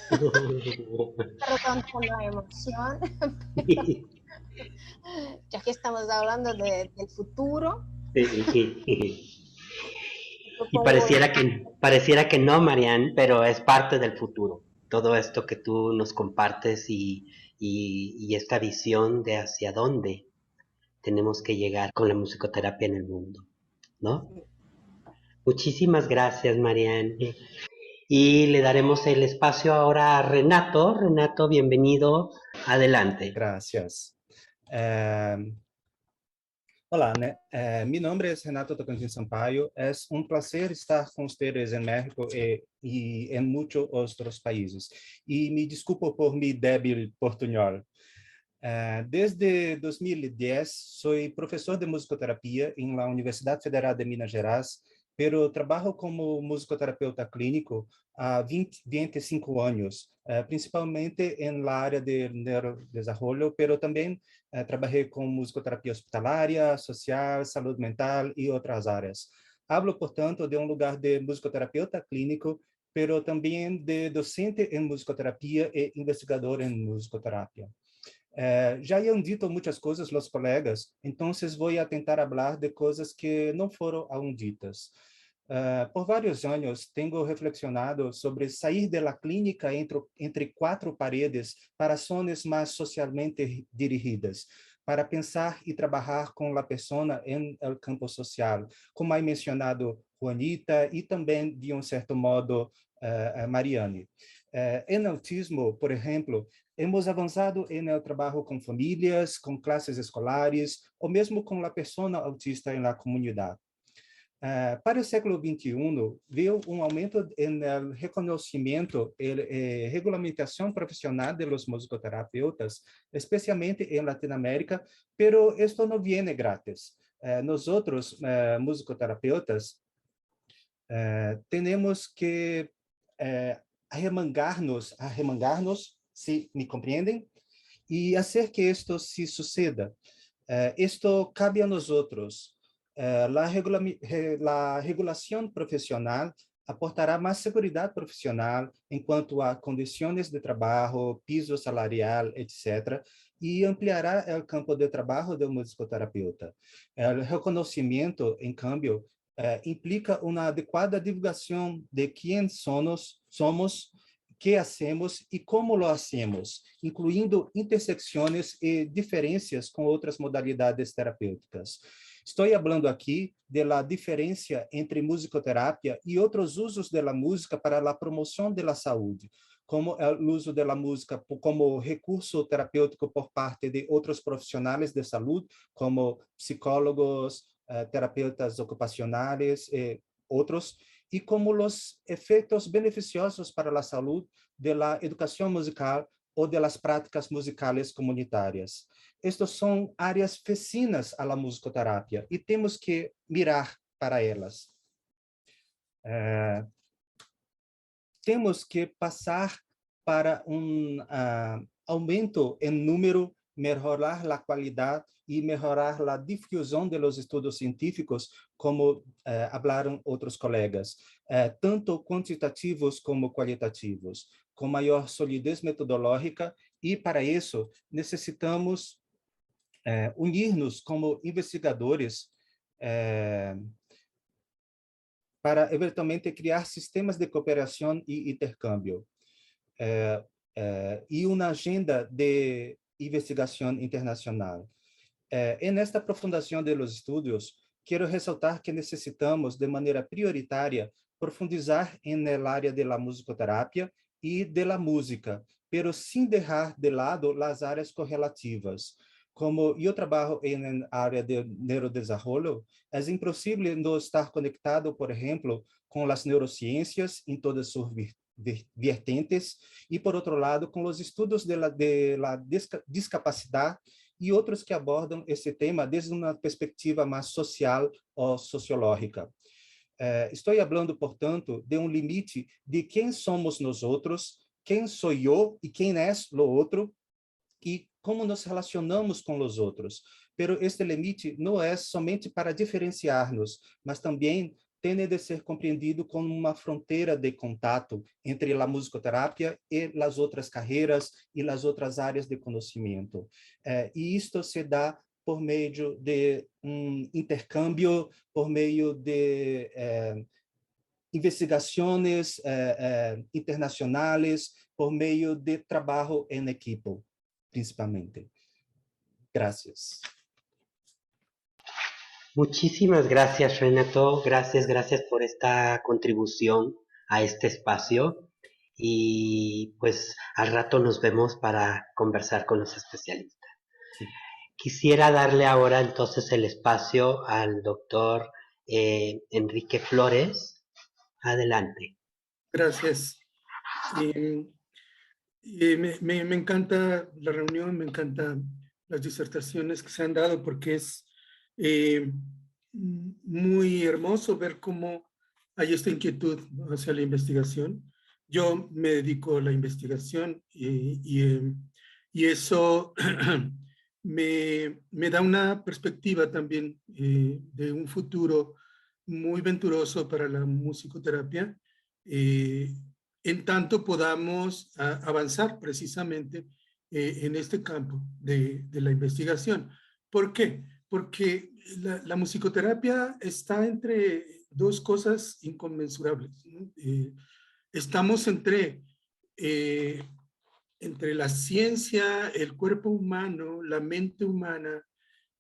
Perdón por la emoción. Ya que estamos hablando del futuro. Y pareciera que no, Marian, pero es parte del futuro. Todo esto que tú nos compartes y esta visión de hacia dónde tenemos que llegar con la musicoterapia en el mundo, ¿no? Muchísimas gracias, Marian. Y le daremos el espacio ahora a Renato. Renato, bienvenido. Adelante. Gracias. Olá, né? Mi nombre es Renato Tocantins Sampaio. Es un placer estar con ustedes en México y en muchos otros países. Y me disculpo por mi débil portuñol. Desde 2010, soy profesor de musicoterapia en la Universidad Federal de Minas Gerais, pero trabajo como musicoterapeuta clínico há 25 anos, principalmente en la área de neurodesarrollo, pero também trabajé com musicoterapia hospitalária, social, saúde mental e outras áreas. Hablo, portanto, de um lugar de musicoterapeuta clínico, pero também de docente em musicoterapia e investigador em musicoterapia. Já han dito muitas coisas os colegas, então vou tentar falar de coisas que não foram aún ditas. Por vários anos, tenho reflexionado sobre sair da clínica entre quatro paredes para zonas mais socialmente dirigidas, para pensar e trabalhar com a pessoa em el campo social, como é mencionado Juanita e também, de certo modo, Mariane. Em autismo, por exemplo, hemos avançado no trabalho com famílias, com classes escolares, ou mesmo com a pessoa autista na comunidade. Para o século XXI, veio aumento no reconhecimento e regulamentação profissional dos musicoterapeutas, especialmente em Latinoamérica, pero esto não viene grátis. Nós musicoterapeutas, temos que arremangar-nos, se me compreendem, e fazer que isto se suceda. Isto cabe a nós outros. A regulação profissional aportará mais segurança profissional enquanto a condições de trabalho, piso salarial, etc., e ampliará o campo de trabalho do musicoterapeuta. O reconhecimento, em câmbio, implica uma adequada divulgação de quem somos, que hacemos e como lo hacemos, incluindo intersecções e diferenças com outras modalidades terapêuticas. Estou falando aqui da diferença entre musicoterapia e outros usos da música para a promoção da saúde, como o uso da música como recurso terapêutico por parte de outros profissionais de saúde, como psicólogos, terapeutas ocupacionais e outros, e como os efeitos beneficiosos para a saúde da educação musical ou das práticas musicais comunitárias. Estas são áreas vecinas à musicoterapia e temos que mirar para elas. Temos que passar para aumento em número mejorar la calidad y mejorar la difusión de los estudios científicos, como hablaron otros colegas, tanto cuantitativos como cualitativos, com maior solidez metodológica, e para isso necessitamos unir-nos como investigadores para eventualmente criar sistemas de cooperação e intercâmbio, e uma agenda de investigação internacional. En esta aprofundação de los estudos, quero ressaltar que necessitamos, de maneira prioritária, profundizar en área de la musicoterapia e de la música, pero sin dejar de lado las áreas correlativas. Como eu trabalho em área de neurodesarrollo, é impossível não estar conectado, por exemplo, com as neurociências em todas suas vertentes, e, por outro lado, com os estudos de la discapacidade e outros que abordam esse tema desde uma perspectiva mais social ou sociológica. Estou falando, portanto, de um limite de quem somos nós outros, quem sou eu e quem é o outro, e como nos relacionamos com os outros. Pero este limite não é somente para diferenciar-nos, mas também tem de ser compreendido como uma fronteira de contato entre a musicoterapia e as outras carreiras e as outras áreas de conhecimento. E isto se dá por meio de intercâmbio, por meio de investigações internacionais, por meio de trabalho em equipo, principalmente. Gracias. Muchísimas gracias, Renato. Gracias por esta contribución a este espacio. Y pues al rato nos vemos para conversar con los especialistas. Sí. Quisiera darle ahora entonces el espacio al doctor Enrique Flores. Adelante. Gracias. Me encanta la reunión, me encantan las disertaciones que se han dado, porque es muy hermoso ver cómo hay esta inquietud hacia la investigación. Yo me dedico a la investigación y eso me da una perspectiva también de un futuro muy venturoso para la musicoterapia, en tanto podamos avanzar precisamente en este campo de la investigación. ¿Por qué? Porque la musicoterapia está entre dos cosas inconmensurables, ¿no? Estamos entre la ciencia, el cuerpo humano, la mente humana,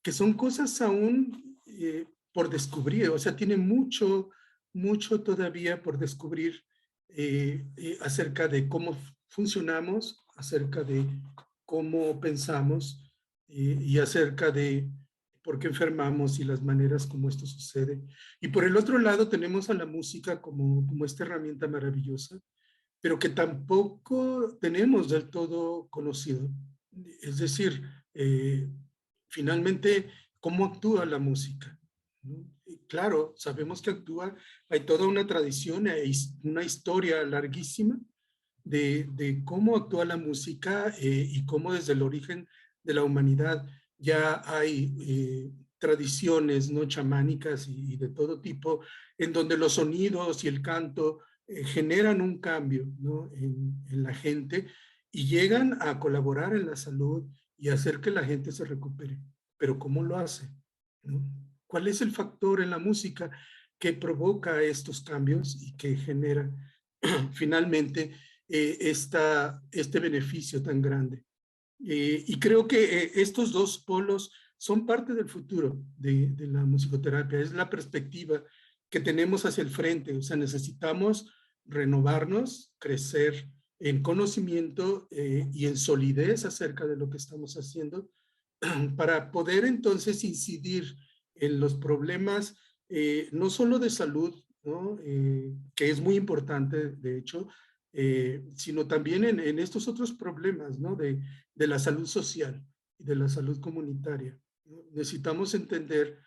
que son cosas aún por descubrir, o sea, tiene mucho todavía por descubrir acerca de cómo funcionamos, acerca de cómo pensamos y acerca de por qué enfermamos y las maneras como esto sucede. Y por el otro lado tenemos a la música como esta herramienta maravillosa, pero que tampoco tenemos del todo conocido. Es decir, finalmente, ¿cómo actúa la música? ¿No? Claro, sabemos que actúa, hay toda una tradición, hay una historia larguísima de cómo actúa la música y cómo desde el origen de la humanidad ya hay tradiciones, ¿no?, chamánicas y de todo tipo, en donde los sonidos y el canto generan un cambio, ¿no?, en la gente y llegan a colaborar en la salud y hacer que la gente se recupere. Pero ¿cómo lo hace? ¿No? ¿Cuál es el factor en la música que provoca estos cambios y que genera finalmente este beneficio tan grande? Y creo que estos dos polos son parte del futuro de la musicoterapia. Es la perspectiva que tenemos hacia el frente. O sea, necesitamos renovarnos, crecer en conocimiento y en solidez acerca de lo que estamos haciendo para poder entonces incidir en los problemas no solo de salud, ¿no?, que es muy importante, de hecho, sino también en estos otros problemas, ¿no?, de la salud social y de la salud comunitaria, ¿no? Necesitamos entender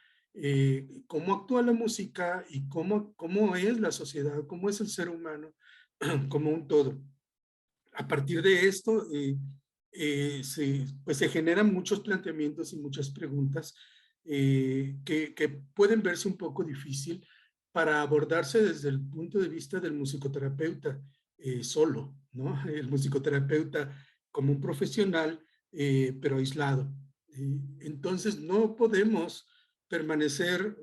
cómo actúa la música y cómo es la sociedad, cómo es el ser humano como un todo. A partir de esto, se generan muchos planteamientos y muchas preguntas que pueden verse un poco difícil para abordarse desde el punto de vista del musicoterapeuta solo, ¿no? El musicoterapeuta como un profesional, pero aislado. Entonces no podemos permanecer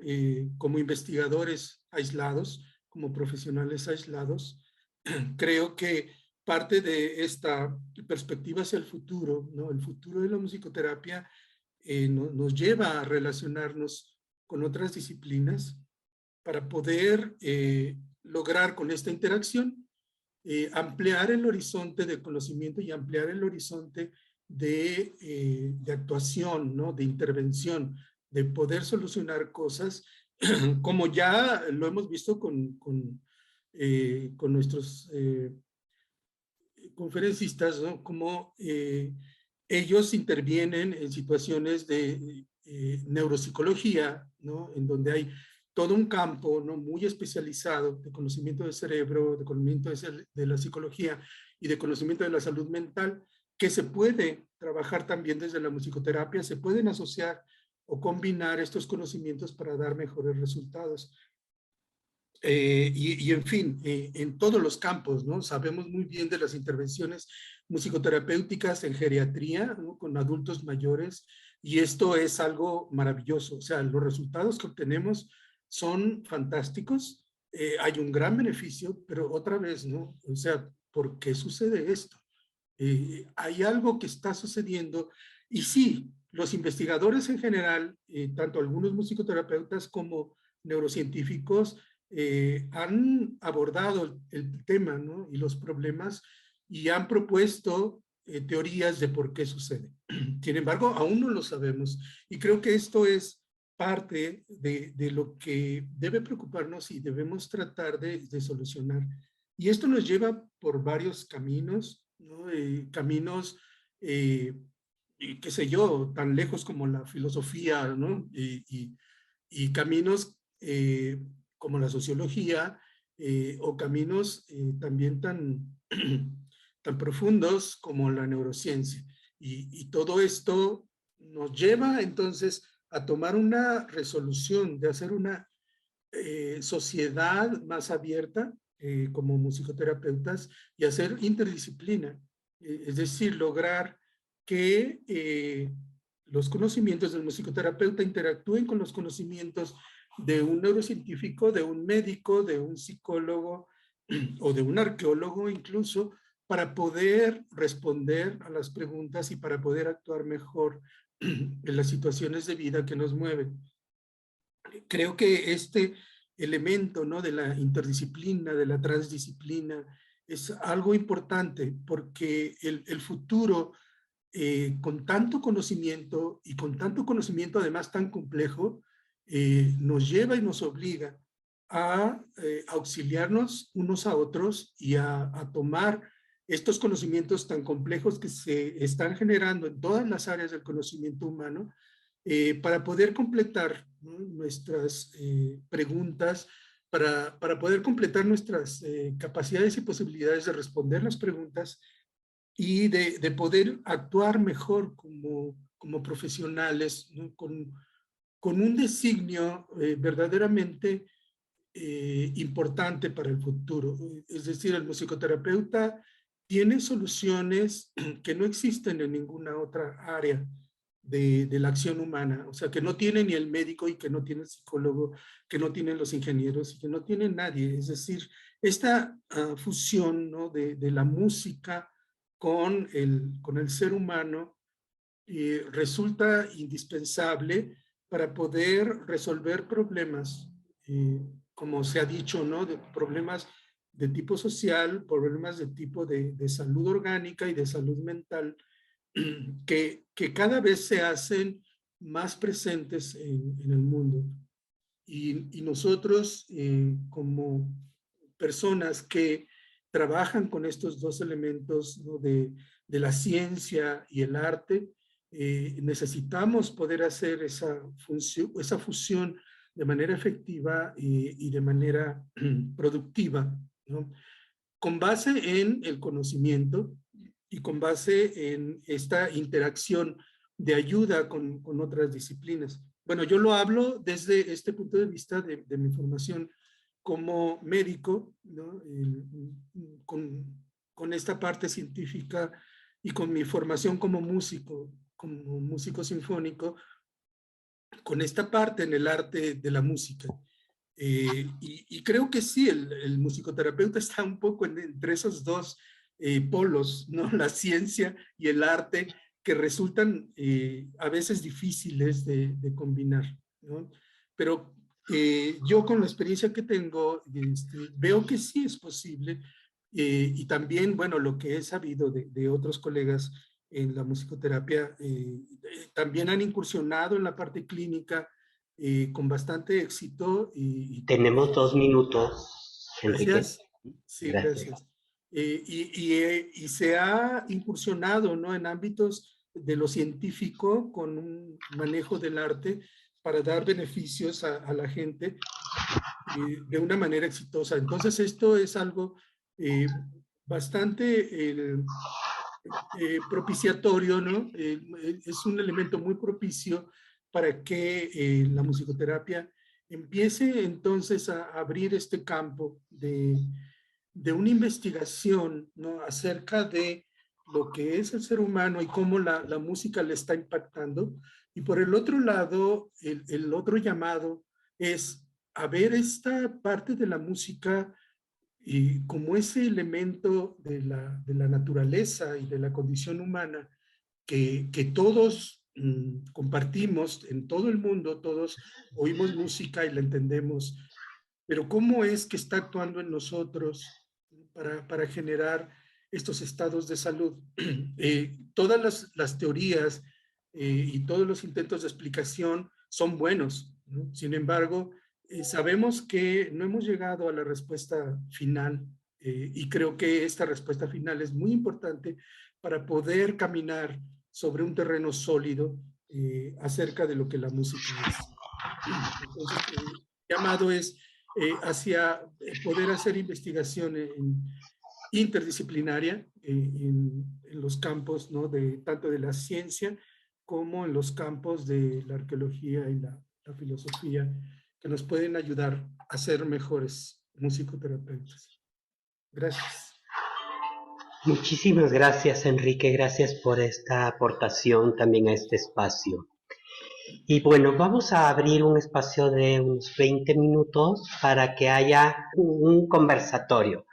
como investigadores aislados, como profesionales aislados. Creo que parte de esta perspectiva hacia el futuro, ¿no? El futuro de la musicoterapia nos lleva a relacionarnos con otras disciplinas para poder lograr con esta interacción ampliar el horizonte de conocimiento y ampliar el horizonte de actuación, ¿no? De intervención, de poder solucionar cosas, como ya lo hemos visto con nuestros conferencistas, ¿no? Como ellos intervienen en situaciones de neuropsicología, ¿no? En donde hay todo un campo, ¿no? Muy especializado de conocimiento del cerebro, de conocimiento de la psicología y de conocimiento de la salud mental, que se puede trabajar también desde la musicoterapia, se pueden asociar o combinar estos conocimientos para dar mejores resultados. Y en fin, en todos los campos, ¿no? Sabemos muy bien de las intervenciones musicoterapéuticas en geriatría, ¿no? Con adultos mayores, y esto es algo maravilloso. O sea, los resultados que obtenemos son fantásticos, hay un gran beneficio, pero otra vez, ¿no? O sea, ¿por qué sucede esto? Hay algo que está sucediendo, y sí, los investigadores en general, tanto algunos musicoterapeutas como neurocientíficos, han abordado el tema, ¿no? Y los problemas, y han propuesto teorías de por qué sucede. Sin embargo, aún no lo sabemos, y creo que esto es parte de lo que debe preocuparnos y debemos tratar de solucionar. Y esto nos lleva por varios caminos, ¿no? Caminos, qué sé yo, tan lejos como la filosofía, ¿no? Y caminos como la sociología, o caminos también tan, tan profundos como la neurociencia. Y todo esto nos lleva entonces a tomar una resolución de hacer una sociedad más abierta como musicoterapeutas y hacer interdisciplina, es decir, lograr que los conocimientos del musicoterapeuta interactúen con los conocimientos de un neurocientífico, de un médico, de un psicólogo o de un arqueólogo incluso, para poder responder a las preguntas y para poder actuar mejor en las situaciones de vida que nos mueven. Creo que este elemento, ¿no? De la interdisciplina, de la transdisciplina, es algo importante porque el futuro, con tanto conocimiento y con tanto conocimiento además tan complejo, nos lleva y nos obliga a auxiliarnos unos a otros y a tomar estos conocimientos tan complejos que se están generando en todas las áreas del conocimiento humano, para poder completar, ¿no? Nuestras preguntas, para poder completar nuestras capacidades y posibilidades de responder las preguntas y de poder actuar mejor como profesionales, ¿no? Con un designio verdaderamente importante para el futuro. Es decir, el musicoterapeuta tiene soluciones que no existen en ninguna otra área de la acción humana, o sea, que no tiene ni el médico y que no tiene el psicólogo, que no tienen los ingenieros y que no tiene nadie. Es decir, esta fusión, ¿no? de la música con el ser humano resulta indispensable para poder resolver problemas, como se ha dicho, ¿no? De problemas de tipo social, problemas de tipo de salud orgánica y de salud mental, que cada vez se hacen más presentes en el mundo. Y nosotros, como personas que trabajan con estos dos elementos, ¿no? de la ciencia y el arte, necesitamos poder hacer esa fusión de manera efectiva y de manera productiva, ¿no? Con base en el conocimiento y con base en esta interacción de ayuda con otras disciplinas. Bueno, yo lo hablo desde este punto de vista de mi formación como médico, ¿no? Con esta parte científica y con mi formación como músico sinfónico, con esta parte en el arte de la música. Y creo que sí, el musicoterapeuta está un poco entre esos dos polos, ¿no? La ciencia y el arte, que resultan a veces difíciles de combinar, ¿no? Pero yo con la experiencia que tengo, veo que sí es posible, y también, bueno, lo que he sabido de otros colegas en la musicoterapia, también han incursionado en la parte clínica con bastante éxito. Tenemos 2 minutos, Enrique. Gracias. Sí, gracias. Y se ha incursionado, ¿no?, en ámbitos de lo científico con un manejo del arte para dar beneficios a la gente de una manera exitosa. Entonces esto es algo bastante propiciatorio, ¿no? Es un elemento muy propicio para que la musicoterapia empiece entonces a abrir este campo de una investigación, ¿no?, acerca de lo que es el ser humano y cómo la música le está impactando. Y por el otro lado, el otro llamado es a ver esta parte de la música y como ese elemento de la naturaleza y de la condición humana que todos compartimos en todo el mundo, todos oímos música y la entendemos, pero cómo es que está actuando en nosotros para generar estos estados de salud. Todas las teorías y todos los intentos de explicación son buenos, ¿no? Sin embargo, sabemos que no hemos llegado a la respuesta final, y creo que esta respuesta final es muy importante para poder caminar sobre un terreno sólido acerca de lo que la música es. Entonces, el llamado es hacia poder hacer investigación interdisciplinaria en los campos, ¿no?, tanto de la ciencia como en los campos de la arqueología y la filosofía, que nos pueden ayudar a ser mejores musicoterapeutas. Gracias. Muchísimas gracias, Enrique. Gracias por esta aportación también a este espacio. Y bueno, vamos a abrir un espacio de unos 20 minutos para que haya un conversatorio.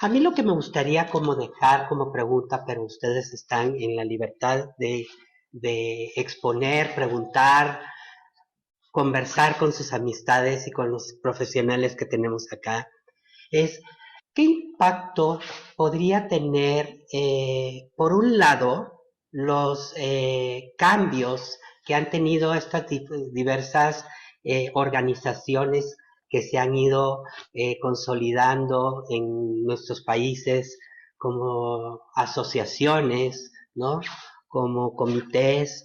A mí lo que me gustaría como dejar como pregunta, pero ustedes están en la libertad de exponer, preguntar, conversar con sus amistades y con los profesionales que tenemos acá, es ¿qué impacto podría tener, por un lado, los cambios que han tenido estas diversas organizaciones que se han ido consolidando en nuestros países como asociaciones, ¿no?, como comités?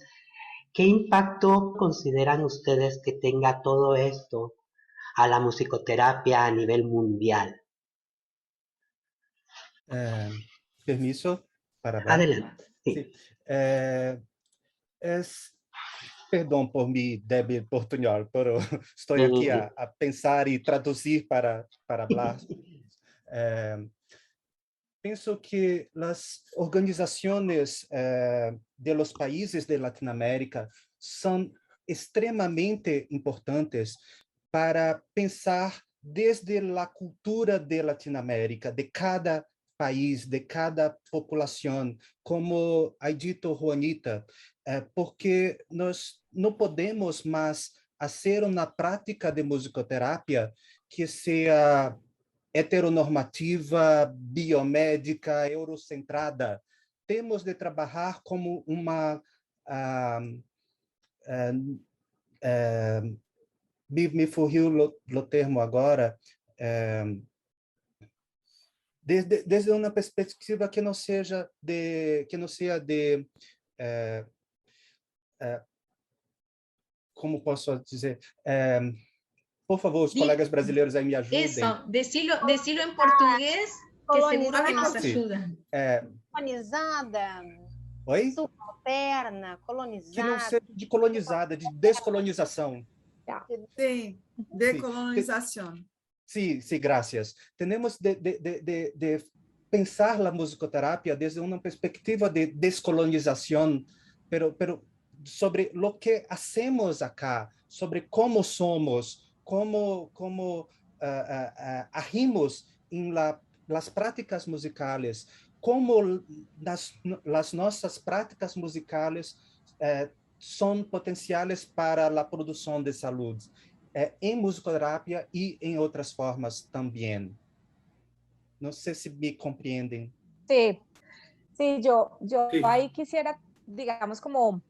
¿Qué impacto consideran ustedes que tenga todo esto a la musicoterapia a nivel mundial? Permiso para hablar. Adelante. Sí. Sí. Perdão por mi débil portuñol, pero estoy aquí a pensar y traducir para hablar. Penso que las organizaciones de los países de Latinoamérica son extremadamente importantes para pensar desde la cultura de Latinoamérica, de cada país, de cada población, como ha dicho Juanita, porque nós não podemos mais fazer uma prática de musicoterapia que seja heteronormativa, biomédica, eurocentrada. Temos de trabalhar como uma... me fugiu o termo agora, desde uma perspectiva que não seja de como posso dizer, por favor, os colegas brasileiros aí me ajudem. Eso, decilo en portugués, que seguro que nos ayuda. colonizada, Oi? subalterna, Que não colonizada. seja de colonizada, de descolonização. Sim, decolonização. Sí, sí, gracias. Tenemos de pensar la musicoterapia desde una perspectiva de descolonización, pero sobre lo que hacemos acá, sobre cómo somos, cómo agimos en las prácticas musicales, cómo las nuestras prácticas musicales son potenciales para la producción de salud. En musicoterapia y en otras formas también. No sé si me comprenden. Sí, sí, yo Sí. ahí quisiera, digamos, como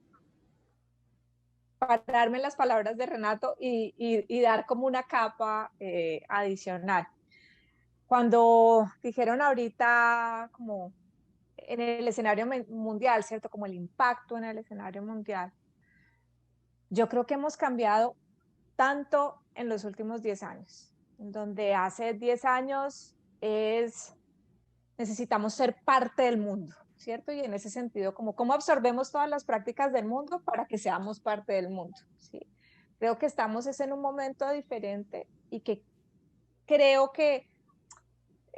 pararme en las palabras de Renato y dar como una capa adicional. Cuando dijeron ahorita como en el escenario mundial, ¿cierto? Como el impacto en el escenario mundial. Yo creo que hemos cambiado tanto en los últimos 10 años, en donde hace 10 años necesitamos ser parte del mundo, ¿cierto? Y en ese sentido, como cómo absorbemos todas las prácticas del mundo para que seamos parte del mundo, ¿sí? Creo que estamos en un momento diferente y que creo que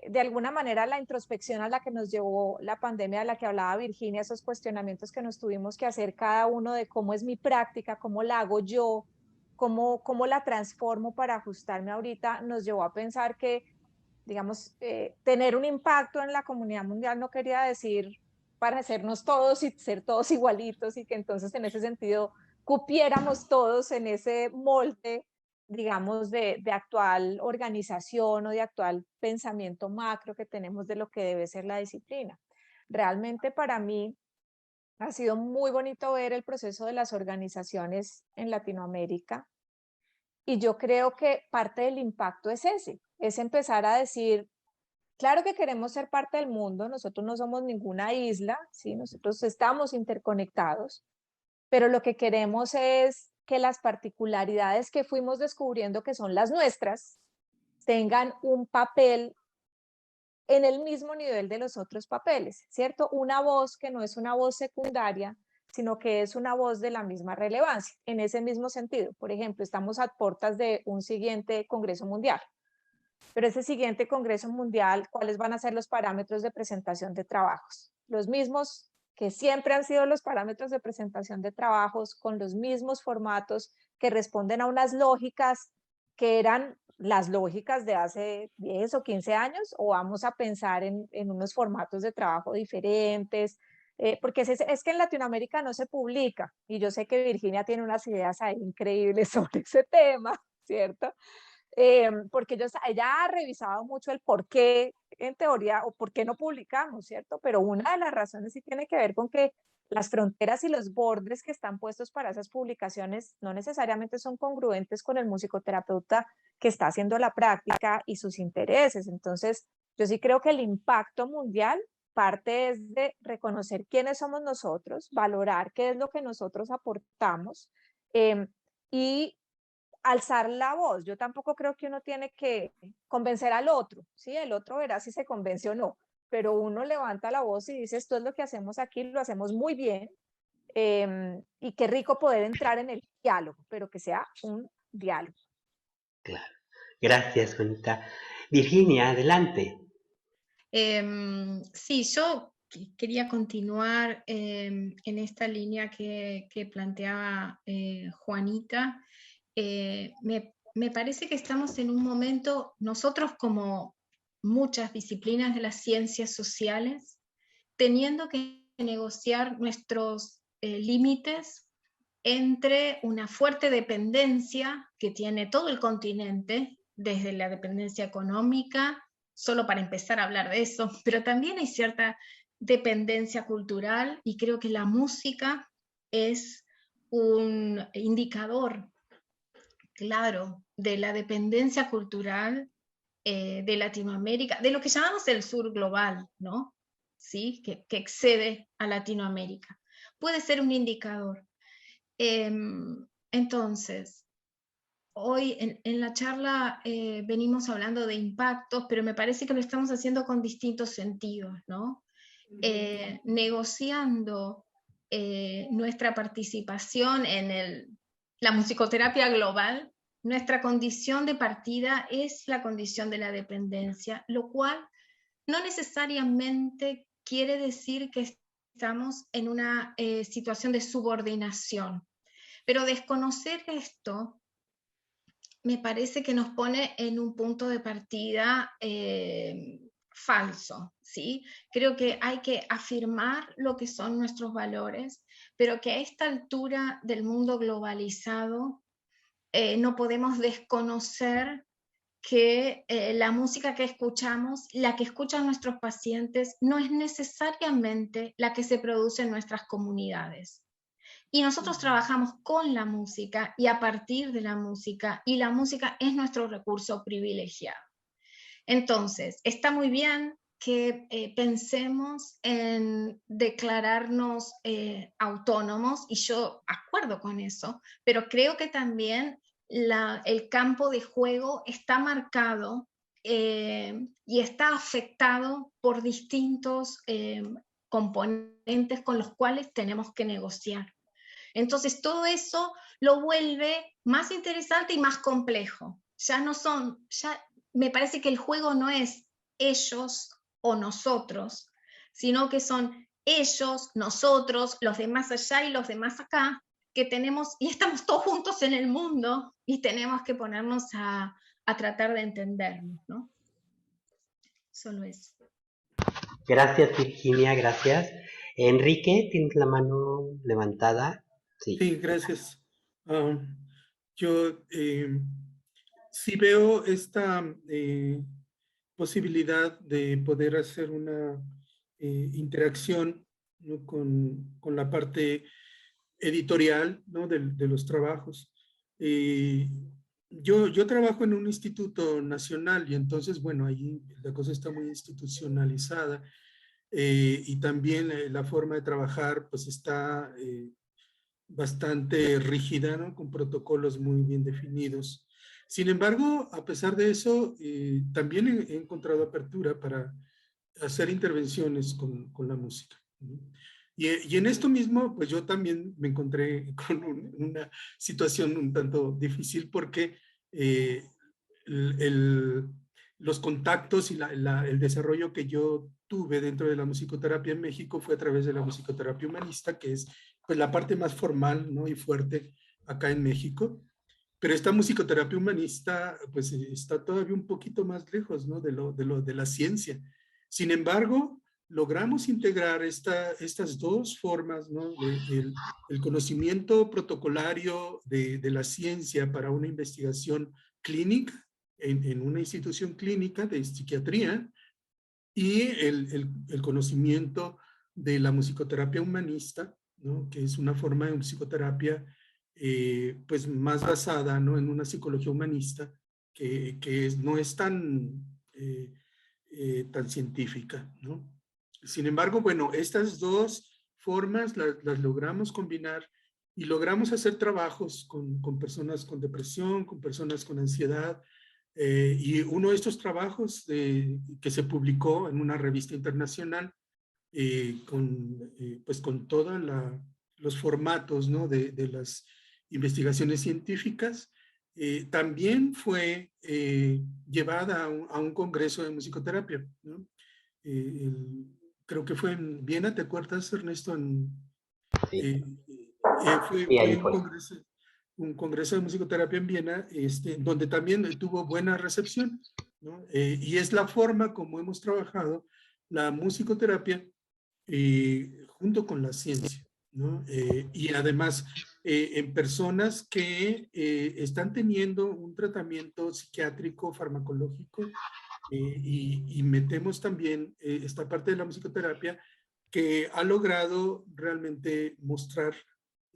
de alguna manera la introspección a la que nos llevó la pandemia, a la que hablaba Virginia, esos cuestionamientos que nos tuvimos que hacer cada uno de cómo es mi práctica, cómo la hago yo, cómo la transformo para ajustarme ahorita, nos llevó a pensar que, digamos, tener un impacto en la comunidad mundial no quería decir para hacernos todos y ser todos igualitos y que entonces en ese sentido cupiéramos todos en ese molde, digamos, de actual organización o de actual pensamiento macro que tenemos de lo que debe ser la disciplina. Realmente para mí ha sido muy bonito ver el proceso de las organizaciones en Latinoamérica y yo creo que parte del impacto es ese, es empezar a decir, claro que queremos ser parte del mundo, nosotros no somos ninguna isla, ¿sí? Nosotros estamos interconectados, pero lo que queremos es que las particularidades que fuimos descubriendo que son las nuestras tengan un papel en el mismo nivel de los otros papeles, ¿cierto? Una voz que no es una voz secundaria, sino que es una voz de la misma relevancia, en ese mismo sentido. Por ejemplo, estamos a puertas de un siguiente Congreso Mundial, pero ese siguiente Congreso Mundial, ¿cuáles van a ser los parámetros de presentación de trabajos? Los mismos que siempre han sido los parámetros de presentación de trabajos, con los mismos formatos que responden a unas lógicas que eran las lógicas de hace 10 o 15 años, o vamos a pensar en unos formatos de trabajo diferentes, porque es que en Latinoamérica no se publica, y yo sé que Virginia tiene unas ideas ahí increíbles sobre ese tema, ¿cierto? Porque ella ha revisado mucho el por qué, en teoría, o por qué no publicamos, ¿cierto? Pero una de las razones sí tiene que ver con que las fronteras y los bordes que están puestos para esas publicaciones no necesariamente son congruentes con el musicoterapeuta que está haciendo la práctica y sus intereses. Entonces, yo sí creo que el impacto mundial parte es de reconocer quiénes somos nosotros, valorar qué es lo que nosotros aportamos y alzar la voz. Yo tampoco creo que uno tiene que convencer al otro, ¿sí? El otro verá si se convence o no, pero uno levanta la voz y dice, esto es lo que hacemos aquí, lo hacemos muy bien, y qué rico poder entrar en el diálogo, pero que sea un diálogo. Claro. Gracias, Juanita. Virginia, adelante. Sí, yo quería continuar en esta línea que planteaba Juanita. Me parece que estamos en un momento, nosotros como muchas disciplinas de las ciencias sociales, teniendo que negociar nuestros límites entre una fuerte dependencia que tiene todo el continente, desde la dependencia económica, solo para empezar a hablar de eso, pero también hay cierta dependencia cultural y creo que la música es un indicador claro de la dependencia cultural de Latinoamérica, de lo que llamamos el sur global, ¿no? ¿Sí? Que excede a Latinoamérica. Puede ser un indicador. Entonces, hoy en la charla venimos hablando de impactos, pero me parece que lo estamos haciendo con distintos sentidos, ¿no? negociando nuestra participación en la musicoterapia global, nuestra condición de partida es la condición de la dependencia, lo cual no necesariamente quiere decir que estamos en una situación de subordinación. Pero desconocer esto me parece que nos pone en un punto de partida falso, ¿sí? Creo que hay que afirmar lo que son nuestros valores, pero que a esta altura del mundo globalizado no podemos desconocer que la música que escuchamos, la que escuchan nuestros pacientes, no es necesariamente la que se produce en nuestras comunidades. Y nosotros trabajamos con la música y a partir de la música, y la música es nuestro recurso privilegiado. Entonces, está muy bien que pensemos en declararnos autónomos, y yo acuerdo con eso, pero creo que también el campo de juego está marcado y está afectado por distintos componentes con los cuales tenemos que negociar. Entonces todo eso lo vuelve más interesante y más complejo. Ya me parece que el juego no es ellos o nosotros, sino que son ellos, nosotros, los de más allá y los de más acá, que tenemos, y estamos todos juntos en el mundo, y tenemos que ponernos a tratar de entendernos, ¿no? Solo eso. Gracias, Virginia, gracias. Enrique, tienes la mano levantada. Sí, gracias. Yo sí veo esta posibilidad de poder hacer una interacción, ¿no? con la parte editorial, ¿no? de los trabajos. Yo trabajo en un instituto nacional y entonces, bueno, ahí la cosa está muy institucionalizada y también la forma de trabajar pues está bastante rígida, ¿no? Con protocolos muy bien definidos. Sin embargo, a pesar de eso, también he encontrado apertura para hacer intervenciones con la música, ¿no? Y en esto mismo, pues yo también me encontré con una situación un tanto difícil porque los contactos y el desarrollo que yo tuve dentro de la musicoterapia en México fue a través de la musicoterapia humanista, que es pues la parte más formal, ¿no? Y fuerte acá en México. Pero esta musicoterapia humanista pues está todavía un poquito más lejos, ¿no? de la ciencia. Sin embargo, logramos integrar estas dos formas, ¿no? El conocimiento protocolario de la ciencia para una investigación clínica en una institución clínica de psiquiatría y el conocimiento de la musicoterapia humanista, ¿no? Que es una forma de psicoterapia pues más basada, ¿no? En una psicología humanista que no es tan, tan científica, ¿no? Sin embargo, bueno, estas dos formas las logramos combinar y logramos hacer trabajos con personas con depresión, con personas con ansiedad, y uno de estos trabajos que se publicó en una revista internacional pues con todos los formatos, ¿no? de las investigaciones científicas, también fue llevada a un congreso de musicoterapia, ¿no? Creo que fue en Viena, ¿te acuerdas, Ernesto? Sí, Fue ahí fue. un congreso de musicoterapia en Viena, donde también tuvo buena recepción, ¿no? Y es la forma como hemos trabajado la musicoterapia junto con la ciencia, ¿no? Y además en personas que están teniendo un tratamiento psiquiátrico, farmacológico, y metemos también esta parte de la musicoterapia que ha logrado realmente mostrar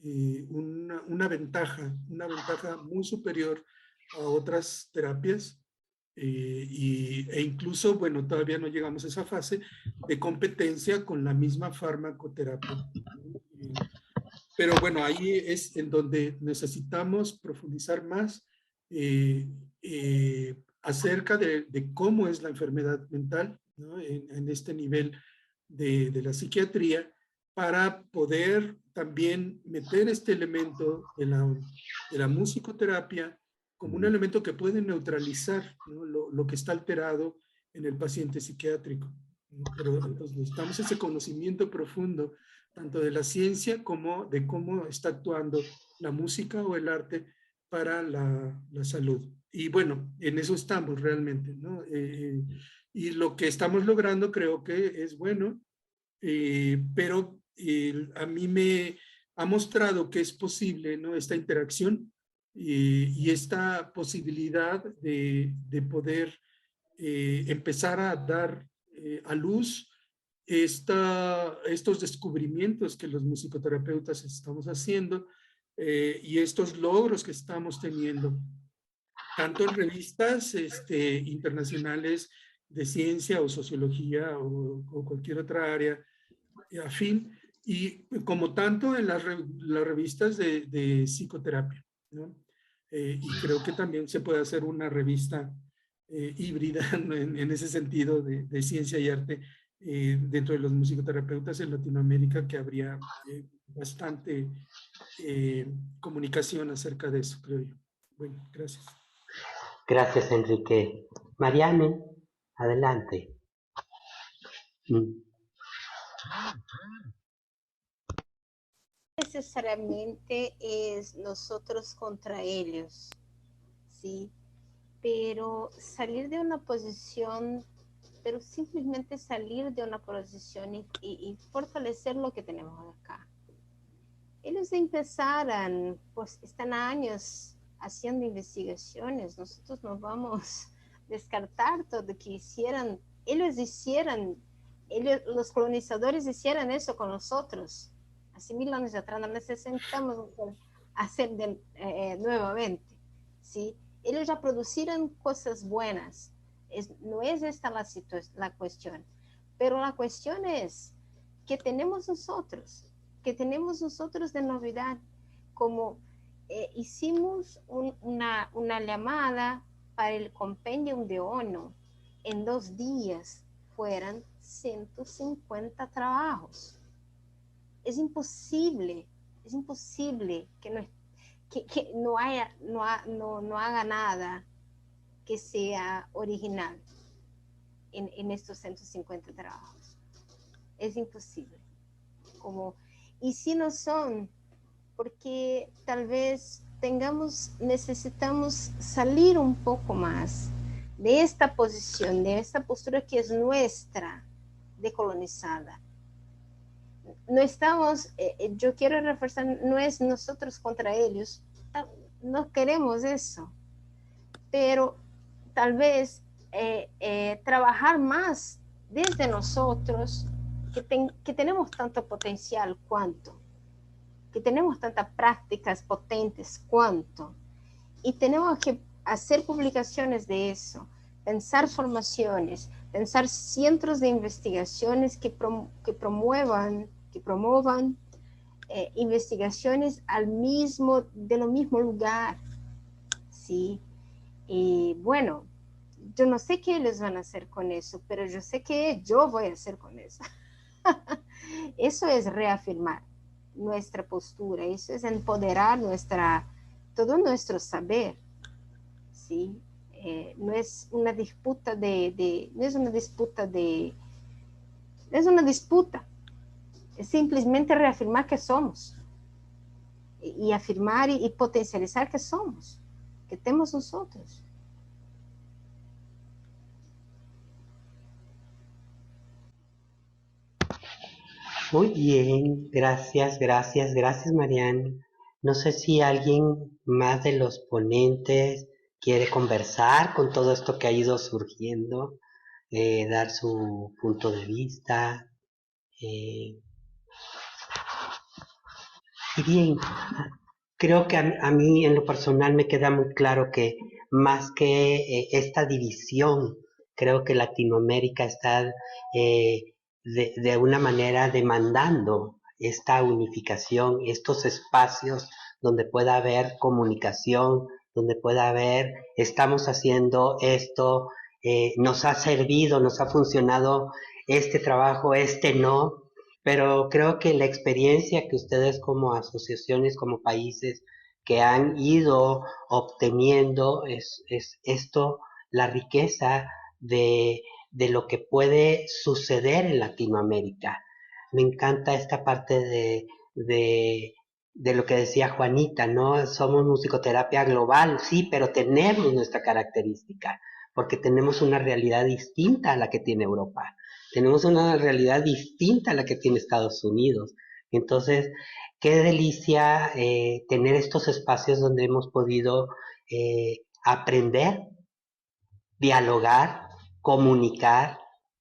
una ventaja muy superior a otras terapias e incluso, bueno, todavía no llegamos a esa fase de competencia con la misma farmacoterapia. Pero bueno, ahí es en donde necesitamos profundizar más acerca de cómo es la enfermedad mental, ¿no? En este nivel de la psiquiatría para poder también meter este elemento de la musicoterapia como un elemento que puede neutralizar, ¿no?, lo que está alterado en el paciente psiquiátrico. Pero entonces necesitamos ese conocimiento profundo, tanto de la ciencia como de cómo está actuando la música o el arte para la salud. Y bueno, en eso estamos realmente, ¿no? Y lo que estamos logrando creo que es bueno, pero a mí me ha mostrado que es posible, ¿no?, esta interacción y esta posibilidad de poder empezar a dar a luz estos descubrimientos que los musicoterapeutas estamos haciendo y estos logros que estamos teniendo, tanto en revistas internacionales de ciencia o sociología o cualquier otra área afín, y como tanto en las revistas de psicoterapia, ¿no? Y creo que también se puede hacer una revista híbrida en ese sentido de ciencia y arte dentro de los musicoterapeutas en Latinoamérica, que habría bastante comunicación acerca de eso, creo yo. Bueno, gracias. Gracias, Enrique. Mariane, adelante. Necesariamente es nosotros contra ellos, ¿sí? Pero salir de una posición, pero simplemente salir de una posición y fortalecer lo que tenemos acá. Ellos empezaron, pues están años haciendo investigaciones, nosotros no vamos a descartar todo que hicieran, los colonizadores hicieran eso con nosotros. Hace 1000 años atrás no necesitamos hacer nuevamente, ¿sí? Ellos ya producieron cosas buenas. No es esta la cuestión, pero la cuestión es que tenemos nosotros de novedad, como hicimos una llamada para el compendium de ONU. En 2 días fueran 150 trabajos. Es imposible que no haga nada que sea original en estos 150 trabajos. Es imposible. Y si no son, porque tal vez necesitamos salir un poco más de esta posición, de esta postura que es nuestra, decolonizada. No estamos, yo quiero reforzar, no es nosotros contra ellos, no queremos eso, pero tal vez trabajar más desde nosotros, que tenemos tanto potencial que tenemos tantas prácticas potentes y tenemos que hacer publicaciones de eso, pensar formaciones, pensar centros de investigaciones que promuevan investigaciones de lo mismo lugar, ¿sí? Y bueno, yo no sé qué ellos van a hacer con eso, pero yo sé que yo voy a hacer con eso. Eso es reafirmar nuestra postura, eso es empoderar todo nuestro saber, ¿sí? No es una disputa es simplemente reafirmar que somos y afirmar y potencializar que somos, que tenemos nosotros. Muy bien, gracias, Mariane. No sé si alguien más de los ponentes quiere conversar con todo esto que ha ido surgiendo, dar su punto de vista. Y bien, creo que a mí en lo personal me queda muy claro que más que esta división, creo que Latinoamérica está de una manera demandando esta unificación, estos espacios donde pueda haber comunicación, donde pueda haber, estamos haciendo esto, nos ha servido, nos ha funcionado este trabajo, este no, pero creo que la experiencia que ustedes como asociaciones, como países que han ido obteniendo es esto, la riqueza de lo que puede suceder en Latinoamérica. Me encanta esta parte de lo que decía Juanita, ¿no? Somos musicoterapia global, sí, pero tenemos nuestra característica, porque tenemos una realidad distinta a la que tiene Europa, tenemos una realidad distinta a la que tiene Estados Unidos. Entonces, qué delicia tener estos espacios donde hemos podido aprender, dialogar, comunicar,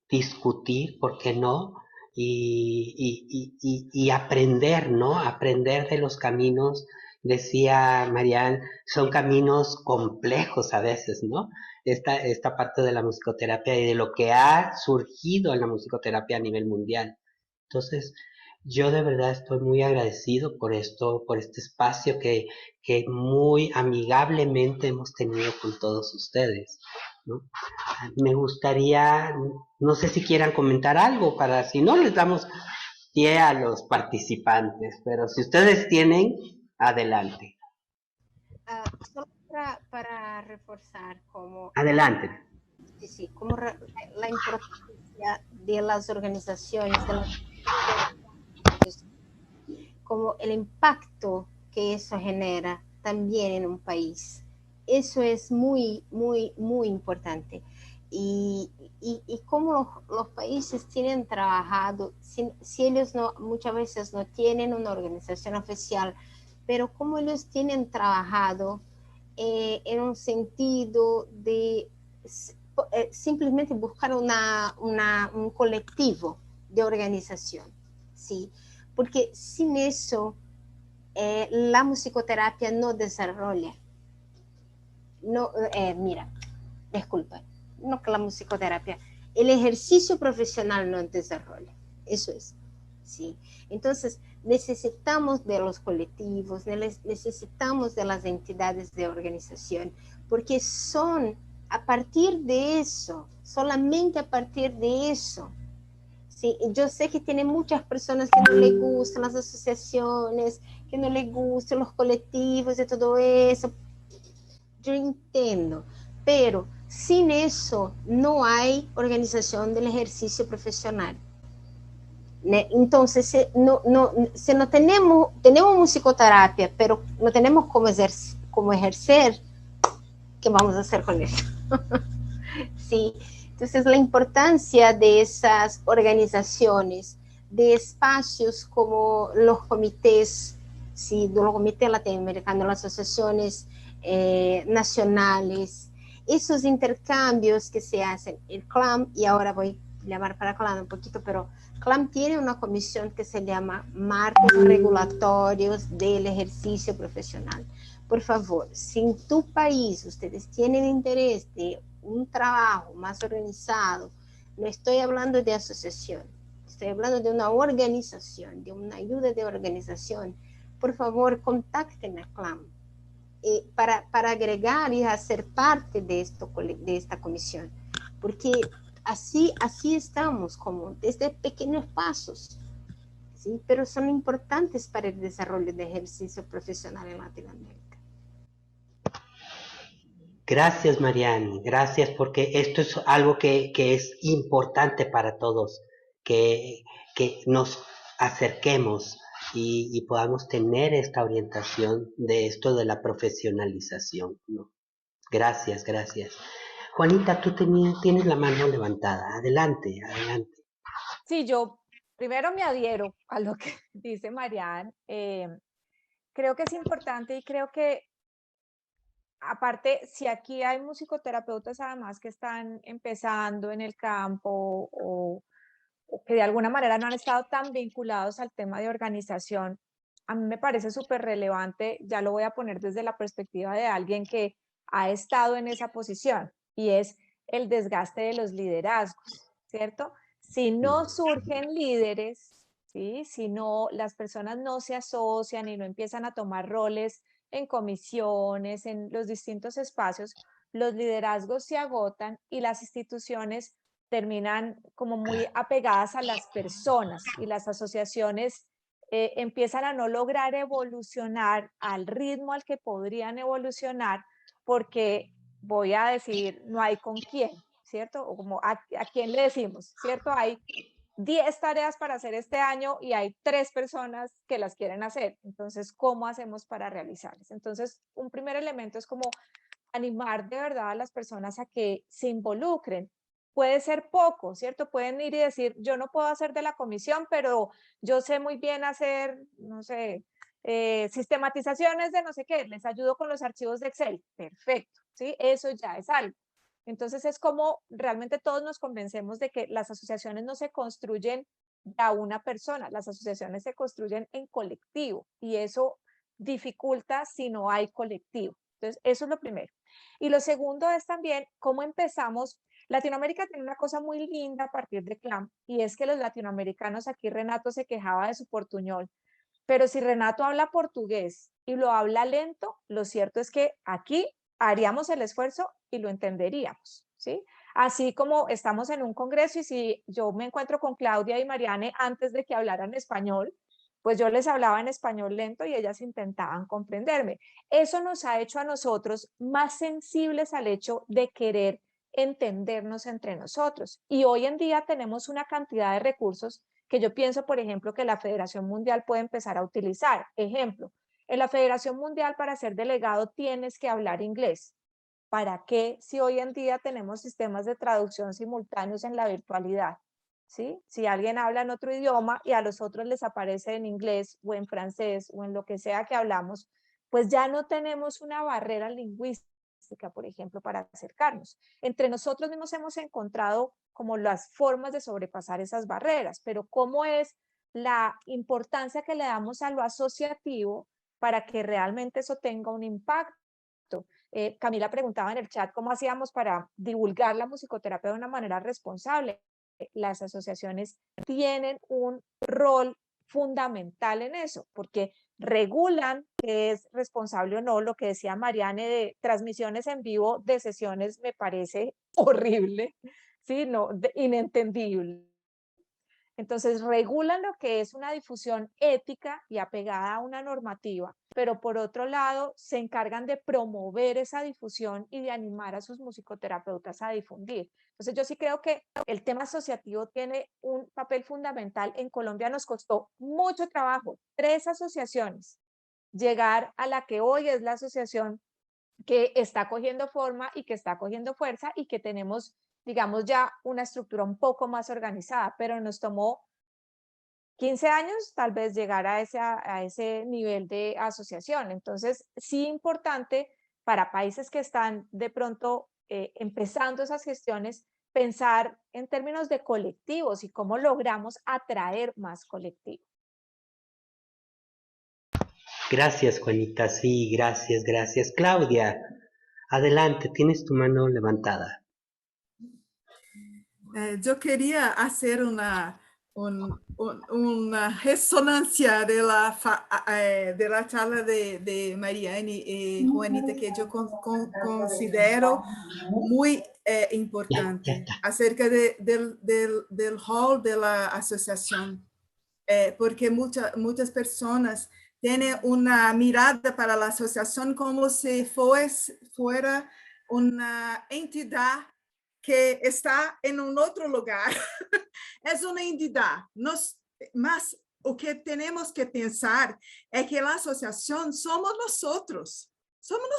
discutir, ¿por qué no? Y aprender, ¿no? Aprender de los caminos, decía Marianne, son caminos complejos a veces, ¿no? Esta parte de la musicoterapia y de lo que ha surgido en la musicoterapia a nivel mundial. Entonces, yo de verdad estoy muy agradecido por esto, por este espacio que muy amigablemente hemos tenido con todos ustedes, ¿no? Me gustaría, no sé si quieran comentar algo para, si no les damos pie a los participantes, pero si ustedes tienen, adelante. Solo para reforzar como Adelante. sí, como la importancia de las organizaciones, como el impacto que eso genera también en un país. Eso es muy, muy, muy importante. Y cómo los países tienen trabajado, si ellos no, muchas veces no tienen una organización oficial, pero cómo ellos tienen trabajado en un sentido de simplemente buscar un colectivo de organización, ¿sí? Porque sin eso la musicoterapia no desarrolla. No, mira, disculpa, no que la musicoterapia, el ejercicio profesional no desarrolla, eso es, ¿sí? Entonces, necesitamos de los colectivos, necesitamos de las entidades de organización, porque son a partir de eso, solamente a partir de eso. Sí, yo sé que tiene muchas personas que no les gustan las asociaciones, que no les gustan los colectivos y todo eso. Yo entiendo, pero sin eso no hay organización del ejercicio profesional. Entonces, si no tenemos musicoterapia, pero no tenemos cómo ejercer, ¿qué vamos a hacer con eso? Sí, entonces la importancia de esas organizaciones, de espacios como los comités, sí, los comités latinoamericanos, las asociaciones nacionales, esos intercambios que se hacen, el CLAM, y ahora voy a llamar para CLAM un poquito, pero CLAM tiene una comisión que se llama Marcos Regulatorios del Ejercicio Profesional. Por favor, si en tu país ustedes tienen interés de un trabajo más organizado, no estoy hablando de asociación, estoy hablando de una organización, de una ayuda de organización, por favor, contacten a CLAM para agregar y hacer parte de esta comisión, porque así estamos, como desde pequeños pasos, ¿sí? Pero son importantes para el desarrollo de ejercicio profesional en Latinoamérica. Gracias, Mariani, gracias, porque esto es algo que es importante para todos, que nos acerquemos y podamos tener esta orientación de esto de la profesionalización, ¿no? Gracias, gracias. Juanita, tú tienes la mano levantada. Adelante, adelante. Sí, yo primero me adhiero a lo que dice Marianne. Creo que es importante y creo que aparte, si aquí hay musicoterapeutas además que están empezando en el campo o que de alguna manera no han estado tan vinculados al tema de organización, a mí me parece súper relevante, ya lo voy a poner desde la perspectiva de alguien que ha estado en esa posición, y es el desgaste de los liderazgos, ¿cierto? Si no surgen líderes, ¿sí? Si no, las personas no se asocian y no empiezan a tomar roles en comisiones, en los distintos espacios, los liderazgos se agotan y las instituciones terminan como muy apegadas a las personas y las asociaciones empiezan a no lograr evolucionar al ritmo al que podrían evolucionar porque voy a decir, no hay con quién, ¿cierto? O como a quién le decimos, ¿cierto? Hay 10 tareas para hacer este año y hay 3 personas que las quieren hacer. Entonces, ¿cómo hacemos para realizarlas? Entonces, un primer elemento es como animar de verdad a las personas a que se involucren. Puede ser poco, ¿cierto? Pueden ir y decir, yo no puedo hacer de la comisión, pero yo sé muy bien hacer, no sé, sistematizaciones de no sé qué, les ayudo con los archivos de Excel. Perfecto, ¿sí? Eso ya es algo. Entonces es como realmente todos nos convencemos de que las asociaciones no se construyen a una persona, las asociaciones se construyen en colectivo y eso dificulta si no hay colectivo. Entonces eso es lo primero. Y lo segundo es también cómo empezamos. Latinoamérica tiene una cosa muy linda a partir de CLAM y es que los latinoamericanos, aquí Renato se quejaba de su portuñol, pero si Renato habla portugués y lo habla lento, lo cierto es que aquí haríamos el esfuerzo y lo entenderíamos, ¿sí? Así como estamos en un congreso y si yo me encuentro con Claudia y Mariane antes de que hablaran español, pues yo les hablaba en español lento y ellas intentaban comprenderme. Eso nos ha hecho a nosotros más sensibles al hecho de querer entendernos entre nosotros. Y hoy en día tenemos una cantidad de recursos que yo pienso, por ejemplo, que la Federación Mundial puede empezar a utilizar. Ejemplo, en la Federación Mundial para ser delegado tienes que hablar inglés. ¿Para qué si hoy en día tenemos sistemas de traducción simultáneos en la virtualidad? ¿Sí? Si alguien habla en otro idioma y a los otros les aparece en inglés o en francés o en lo que sea que hablamos, pues ya no tenemos una barrera lingüística, por ejemplo, para acercarnos. Entre nosotros mismos hemos encontrado como las formas de sobrepasar esas barreras, pero ¿cómo es la importancia que le damos a lo asociativo para que realmente eso tenga un impacto? Camila preguntaba en el chat cómo hacíamos para divulgar la musicoterapia de una manera responsable. Las asociaciones tienen un rol fundamental en eso, porque regulan qué es responsable o no. Lo que decía Mariane de transmisiones en vivo de sesiones me parece horrible, ¿sí? No, inentendible. Entonces regulan lo que es una difusión ética y apegada a una normativa, pero por otro lado se encargan de promover esa difusión y de animar a sus musicoterapeutas a difundir. Entonces yo sí creo que el tema asociativo tiene un papel fundamental. En Colombia nos costó mucho trabajo, 3 asociaciones, llegar a la que hoy es la asociación que está cogiendo forma y que está cogiendo fuerza y que tenemos, digamos, ya una estructura un poco más organizada, pero nos tomó 15 años tal vez llegar a ese nivel de asociación. Entonces, sí importante para países que están de pronto empezando esas gestiones, pensar en términos de colectivos y cómo logramos atraer más colectivos. Gracias, Juanita. Sí, gracias, gracias. Claudia, adelante, tienes tu mano levantada. Yo quería hacer una resonancia de la charla de Mariane y Juanita, que yo considero muy importante acerca del rol de la asociación, porque muchas personas tienen una mirada para la asociación como si fuera una entidad que está en un otro lugar. Es una entidad, mas o que tenemos que pensar es que la asociación somos nosotros, somos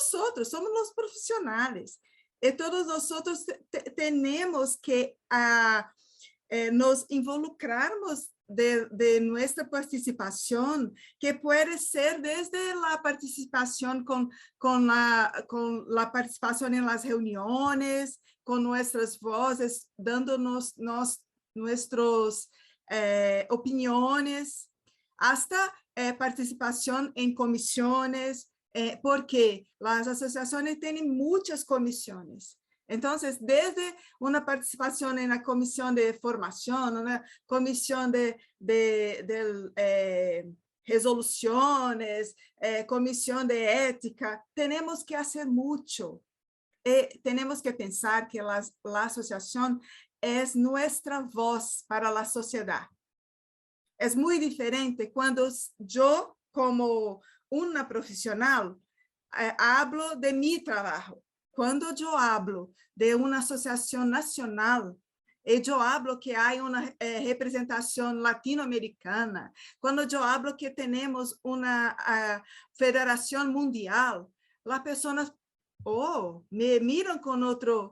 los profesionales, y todos nosotros tenemos que nos involucrarmos de nuestra participación, que puede ser desde la participación con la participación en las reuniones, con nuestras voces, dándonos nuestras opiniones, hasta participación en comisiones, porque las asociaciones tienen muchas comisiones. Entonces, desde una participación en la comisión de formación, una comisión de resoluciones, comisión de ética, tenemos que hacer mucho. Tenemos que pensar que la asociación es nuestra voz para la sociedad. Es muy diferente cuando yo, como una profesional, hablo de mi trabajo. Cuando yo hablo de una asociación nacional, yo hablo que hay una representación latinoamericana. Cuando yo hablo que tenemos una federación mundial, las personas me miran con otra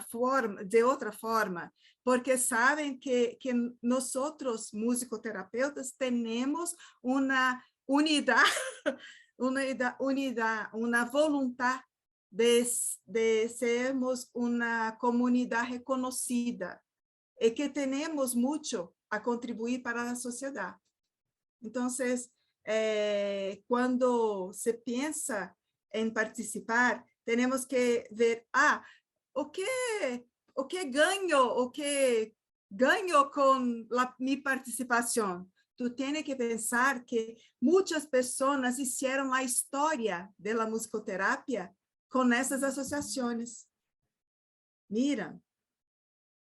forma, de otra forma, porque saben que nosotros, musicoterapeutas, tenemos una unidad, una voluntad de sermos una comunidad reconocida y que tenemos mucho a contribuir para la sociedad. Entonces, cuando se piensa en participar, tenemos que ver, o que ganho con mi participación. Tú tienes que pensar que muchas personas hicieron la historia de la musicoterapia con esas asociaciones. Mira,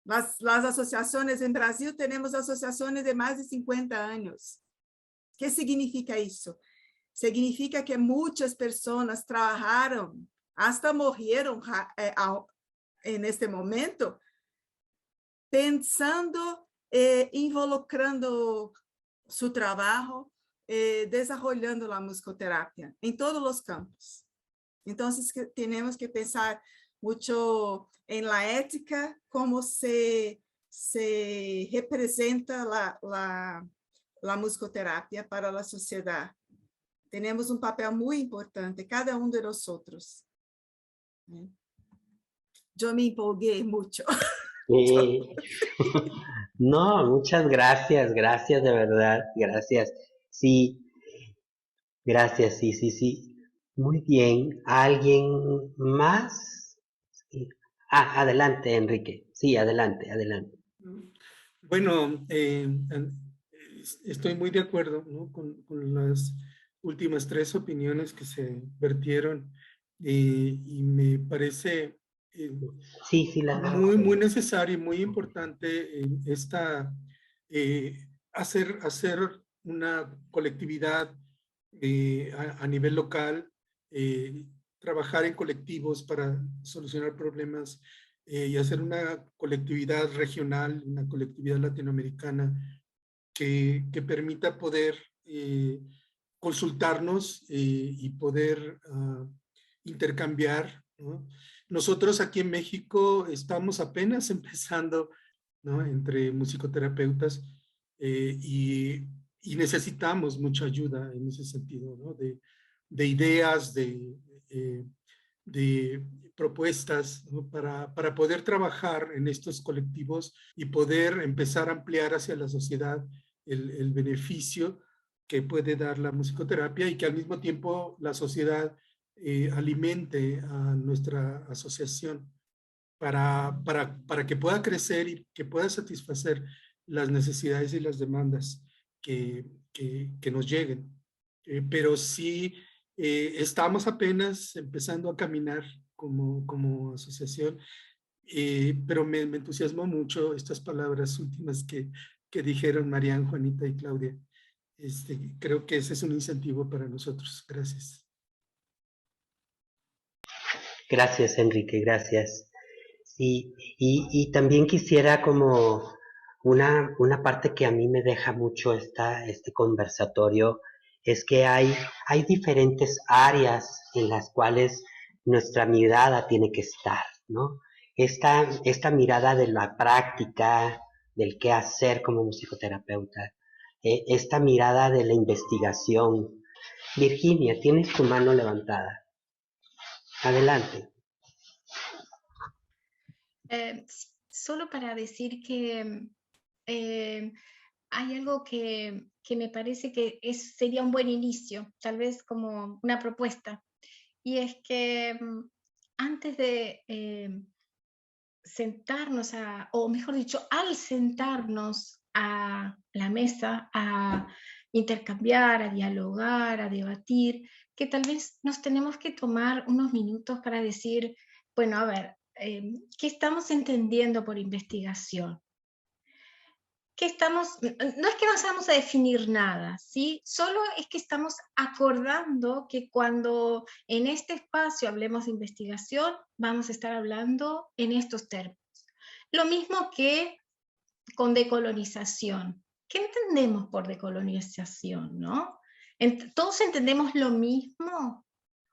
las asociaciones en Brasil, tenemos asociaciones de más de 50 años. ¿Qué significa eso? Significa que muchas personas trabajaron, hasta murieron en este momento, pensando, involucrando su trabajo, desarrollando la musicoterapia en todos los campos. Entonces, tenemos que pensar mucho en la ética, cómo se representa la musicoterapia para la sociedad. Tenemos un papel muy importante, cada uno de nosotros. Yo me empolgué mucho. No, muchas gracias, gracias de verdad, gracias. Sí, gracias, sí. Muy bien, ¿alguien más? Sí. Adelante, Enrique. Sí, adelante. Bueno, estoy muy de acuerdo, ¿no? con las últimas 3 opiniones que se vertieron y me parece muy necesario y muy importante hacer una colectividad a nivel local, trabajar en colectivos para solucionar problemas y hacer una colectividad regional, una colectividad latinoamericana que permita poder consultarnos y poder intercambiar, ¿no? Nosotros aquí en México estamos apenas empezando, ¿no? Entre musicoterapeutas y necesitamos mucha ayuda en ese sentido, ¿no? De ideas, de propuestas, ¿no? para poder trabajar en estos colectivos y poder empezar a ampliar hacia la sociedad el beneficio que puede dar la musicoterapia y que al mismo tiempo la sociedad alimente a nuestra asociación para que pueda crecer y que pueda satisfacer las necesidades y las demandas que nos lleguen. Pero sí estamos apenas empezando a caminar como asociación, pero me entusiasmó mucho estas palabras últimas que dijeron Marian, Juanita y Claudia. Creo que ese es un incentivo para nosotros. Gracias. Gracias, Enrique, gracias. Sí, y también quisiera como una parte que a mí me deja mucho este conversatorio, es que hay diferentes áreas en las cuales nuestra mirada tiene que estar, ¿no? Esta mirada de la práctica, del qué hacer como musicoterapeuta, esta mirada de la investigación. Virginia, tienes tu mano levantada. Adelante. Solo para decir que hay algo que me parece que sería un buen inicio, tal vez como una propuesta, y es que antes de sentarnos o mejor dicho, al sentarnos a la mesa a intercambiar, a dialogar, a debatir, que tal vez nos tenemos que tomar unos minutos para decir, bueno, a ver, ¿qué estamos entendiendo por investigación? No es que no vamos a definir nada, ¿sí? Solo es que estamos acordando que cuando en este espacio hablemos de investigación, vamos a estar hablando en estos términos. Lo mismo que con decolonización. ¿Qué entendemos por decolonización, no? ¿Todos entendemos lo mismo?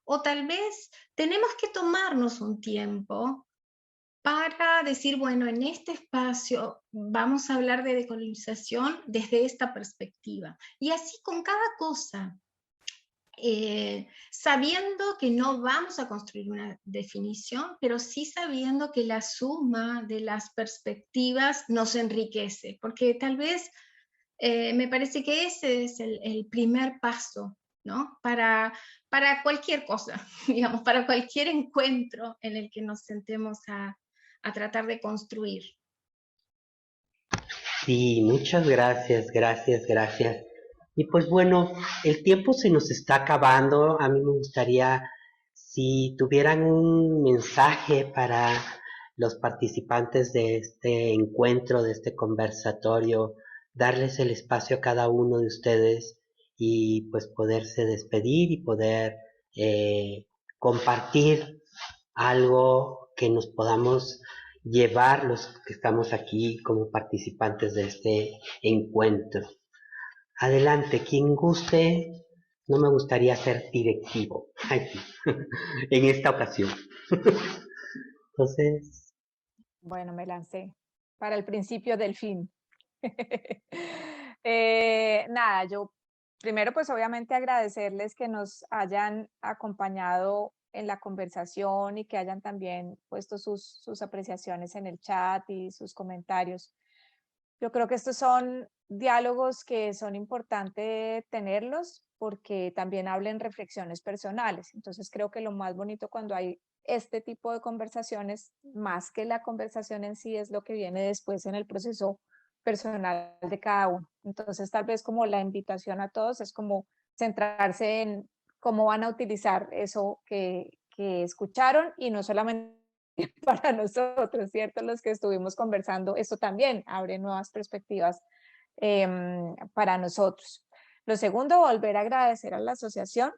O tal vez tenemos que tomarnos un tiempo para decir, bueno, en este espacio vamos a hablar de decolonización desde esta perspectiva. Y así con cada cosa, sabiendo que no vamos a construir una definición, pero sí sabiendo que la suma de las perspectivas nos enriquece, porque tal vez me parece que ese es el primer paso, ¿no? Para cualquier cosa, digamos, para cualquier encuentro en el que nos sentemos a tratar de construir. Sí, muchas gracias, gracias, gracias. Y pues bueno, el tiempo se nos está acabando. A mí me gustaría si tuvieran un mensaje para los participantes de este encuentro, de este conversatorio, darles el espacio a cada uno de ustedes y pues poderse despedir y poder compartir algo que nos podamos llevar los que estamos aquí como participantes de este encuentro. Adelante, quien guste, no me gustaría ser directivo aquí, en esta ocasión. Entonces, Bueno, me lancé para el principio del fin. Nada, yo primero pues obviamente agradecerles que nos hayan acompañado en la conversación y que hayan también puesto sus apreciaciones en el chat y sus comentarios. Yo creo que estos son diálogos que son importantes tenerlos porque también hablen reflexiones personales. Entonces creo que lo más bonito cuando hay este tipo de conversaciones, más que la conversación en sí, es lo que viene después en el proceso personal de cada uno. Entonces tal vez como la invitación a todos es como centrarse en cómo van a utilizar eso que escucharon y no solamente para nosotros, ¿cierto? Los que estuvimos conversando, eso también abre nuevas perspectivas para nosotros. Lo segundo, volver a agradecer a la asociación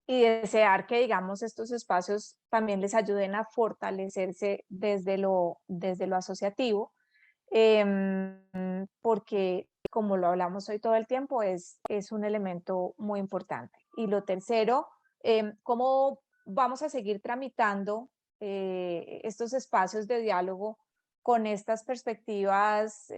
y desear que, digamos, estos espacios también les ayuden a fortalecerse desde lo asociativo, porque como lo hablamos hoy todo el tiempo, es un elemento muy importante. Y lo tercero, cómo vamos a seguir tramitando estos espacios de diálogo con estas perspectivas,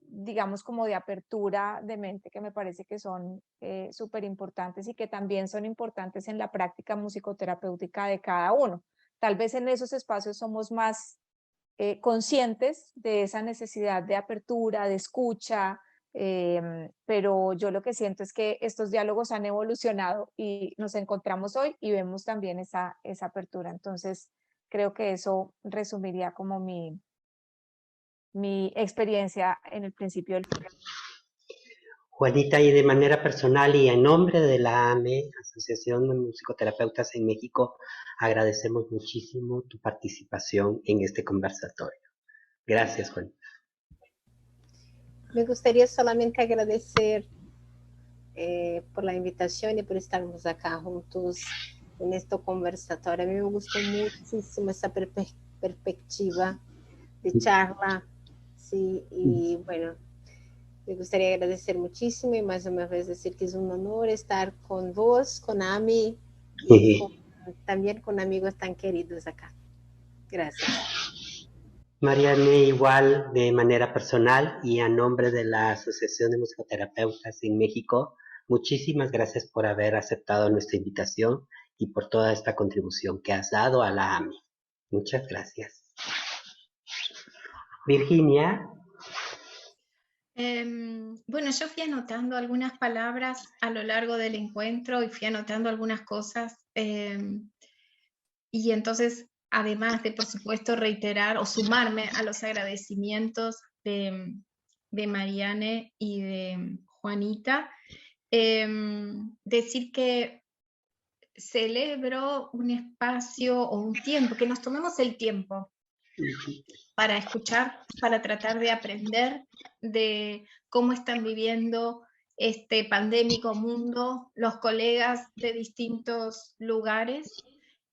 digamos, como de apertura de mente, que me parece que son súper importantes y que también son importantes en la práctica musicoterapéutica de cada uno. Tal vez en esos espacios somos más conscientes de esa necesidad de apertura, de escucha, pero yo lo que siento es que estos diálogos han evolucionado y nos encontramos hoy y vemos también esa apertura. Entonces, creo que eso resumiría como mi experiencia en el principio del fin. Juanita, y de manera personal y en nombre de la AME, Asociación de Musicoterapeutas en México, agradecemos muchísimo tu participación en este conversatorio. Gracias, Juanita. Me gustaría solamente agradecer por la invitación y por estarmos acá juntos en este conversatorio. A mí me gustó muchísimo esa perspectiva de charla, sí, y bueno, me gustaría agradecer muchísimo y más una vez decir que es un honor estar con vos, con Ami y también con amigos tan queridos acá. Gracias. Mariane, igual de manera personal y a nombre de la Asociación de Musicoterapeutas en México, muchísimas gracias por haber aceptado nuestra invitación y por toda esta contribución que has dado a la AMI. Muchas gracias. Virginia. Bueno, yo fui anotando algunas palabras a lo largo del encuentro y fui anotando algunas cosas. Y entonces, además de, por supuesto, reiterar o sumarme a los agradecimientos de Mariane y de Juanita, decir que celebro un espacio o un tiempo, que nos tomemos el tiempo para escuchar, para tratar de aprender de cómo están viviendo este pandémico mundo los colegas de distintos lugares.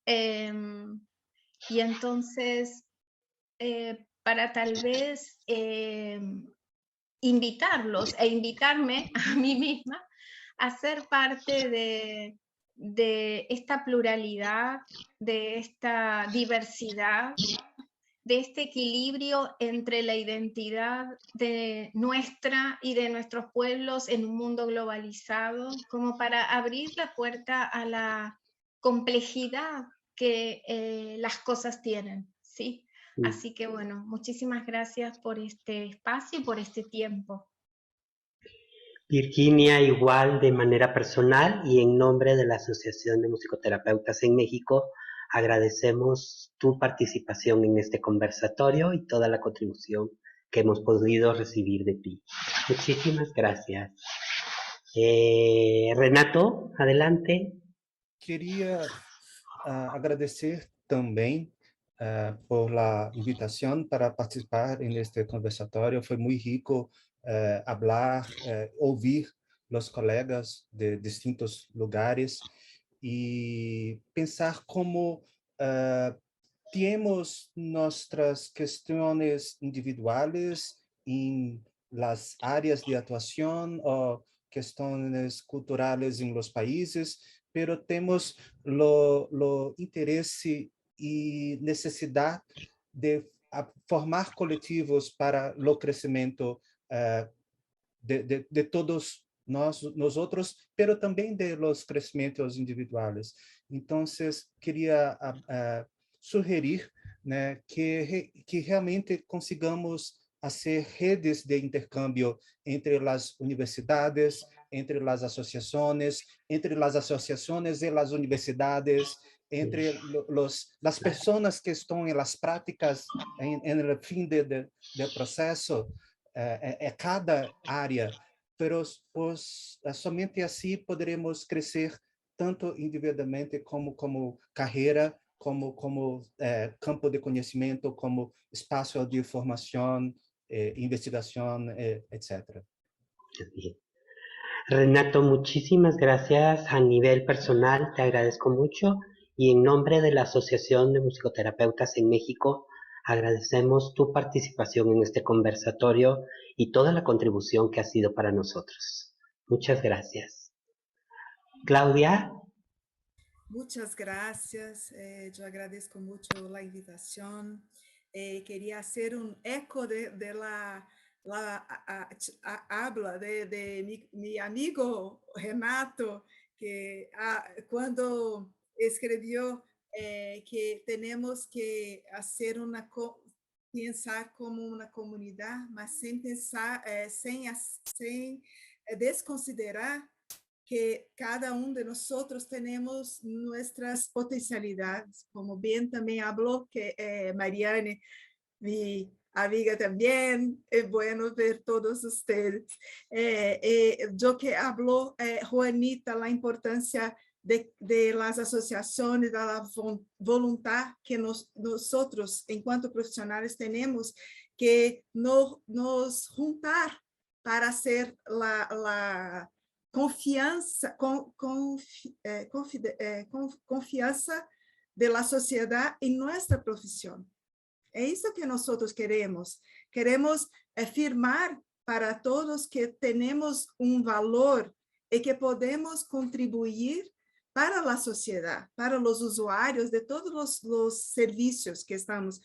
Y entonces, para tal vez invitarlos e invitarme a mí misma a ser parte de esta pluralidad, de esta diversidad, de este equilibrio entre la identidad de nuestra y de nuestros pueblos en un mundo globalizado, como para abrir la puerta a la complejidad que las cosas tienen, ¿sí? Así que bueno, muchísimas gracias por este espacio y por este tiempo. Virginia, igual de manera personal y en nombre de la Asociación de Musicoterapeutas en México, agradecemos tu participación en este conversatorio y toda la contribución que hemos podido recibir de ti. Muchísimas gracias. Renato, adelante. Queria agradecer também por la invitação para participar neste conversatório. Foi muito rico hablar, ouvir os colegas de distintos lugares e pensar como temos nossas questões individuais em las áreas de atuação ou questões culturais em los países, pero temos lo interesse e necessidade de formar coletivos para o crescimento de todos nós outros, pero também de los crescimentos individuais. Então, queria sugerir, né, que realmente consigamos fazer redes de intercâmbio entre as universidades, entre as associações, entre as associações e as universidades, entre as pessoas que estão em las práticas, no fim do processo, cada área, pero somente assim poderemos crescer tanto individualmente como carreira, como campo de conhecimento, como espaço de formação, investigação, etc. Renato, muchísimas gracias a nivel personal, te agradezco mucho y en nombre de la Asociación de Musicoterapeutas en México agradecemos tu participación en este conversatorio y toda la contribución que ha sido para nosotros. Muchas gracias. Claudia. Muchas gracias. Yo agradezco mucho la invitación. Quería hacer un eco de la habla de mi amigo Renato, que cuando escribió que tenemos que hacer pensar como una comunidad, mas sin pensar, sin desconsiderar que cada uno de nosotros tenemos nuestras potencialidades, como bien también habló que Mariane, mi amiga también, es bueno ver todos ustedes. Yo que habló Juanita, la importancia de las asociaciones, de la voluntad que nosotros, en cuanto profesionales, tenemos que nos juntar para hacer la confianza de la sociedad en nuestra profesión. Es eso que nosotros queremos. Queremos afirmar para todos que tenemos un valor y que podemos contribuir para la sociedad, para los usuarios de todos los servicios que estamos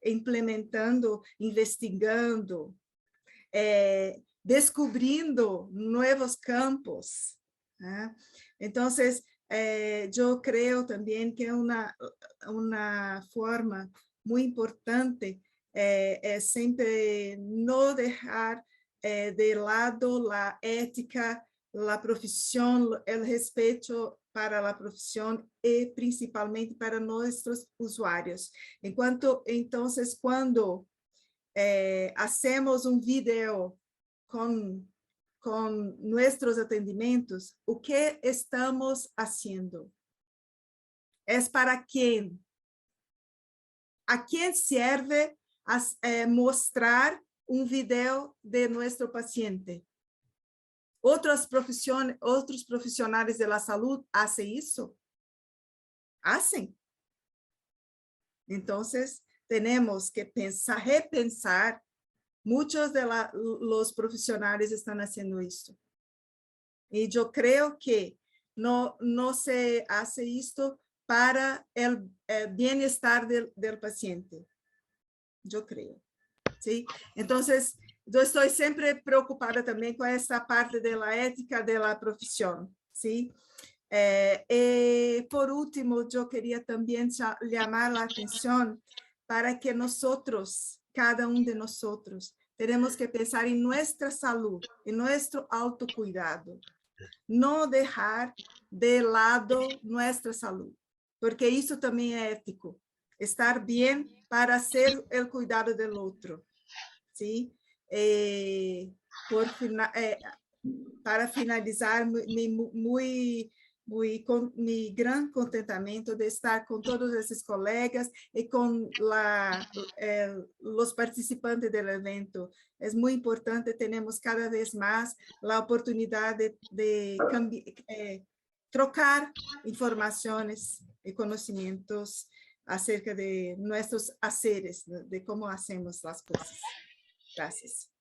implementando, investigando, descubriendo nuevos campos. Entonces, yo creo también que una forma muy importante es siempre no dejar de lado la ética, la profesión, el respeto para la profesión y principalmente para nuestros usuarios. Entonces, cuando hacemos un video con con nuestros atendimentos, o que estamos haciendo? ¿Es para quién? ¿A quién sirve mostrar un video de nuestro paciente? ¿Otros profesionales de la salud hacen eso? Hacen. Entonces, tenemos que pensar, repensar. Muchos de los profesionales están haciendo esto. Y yo creo que no se hace esto para el bienestar del paciente. Yo creo. ¿Sí? Entonces, yo estoy siempre preocupada también con esta parte de la ética de la profesión. ¿Sí? Por último, yo quería también llamar la atención para que nosotros, cada uno de nosotros, tenemos que pensar en nuestra salud, en nuestro autocuidado. No dejar de lado nuestra salud, porque eso también es ético. Estar bien para hacer el cuidado del otro. ¿Sí? Para finalizar, con mi gran contentamento de estar con todos esos colegas y con los participantes del evento. Es muy importante, tenemos cada vez más la oportunidad de trocar informaciones y conocimientos acerca de nuestros haceres, de cómo hacemos las cosas. Gracias.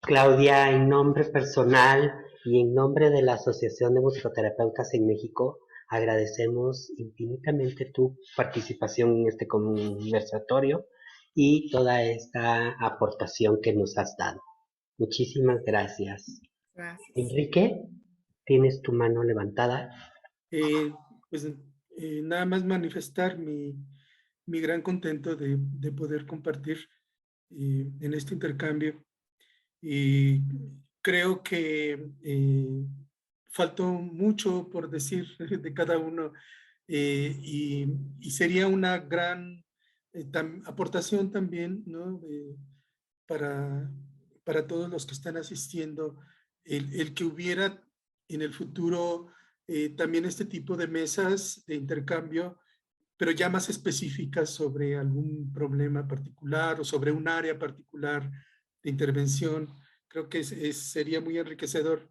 Claudia, en nombre personal y en nombre de la Asociación de Musicoterapeutas en México, agradecemos infinitamente tu participación en este conversatorio y toda esta aportación que nos has dado. Muchísimas gracias. Gracias. Enrique, tienes tu mano levantada. Nada más manifestar mi gran contento de poder compartir en este intercambio. Y creo que faltó mucho por decir de cada uno y sería una gran aportación también, ¿no? Para todos los que están asistiendo, el que hubiera en el futuro también este tipo de mesas de intercambio, pero ya más específicas sobre algún problema particular o sobre un área particular de intervención. Creo que sería muy enriquecedor,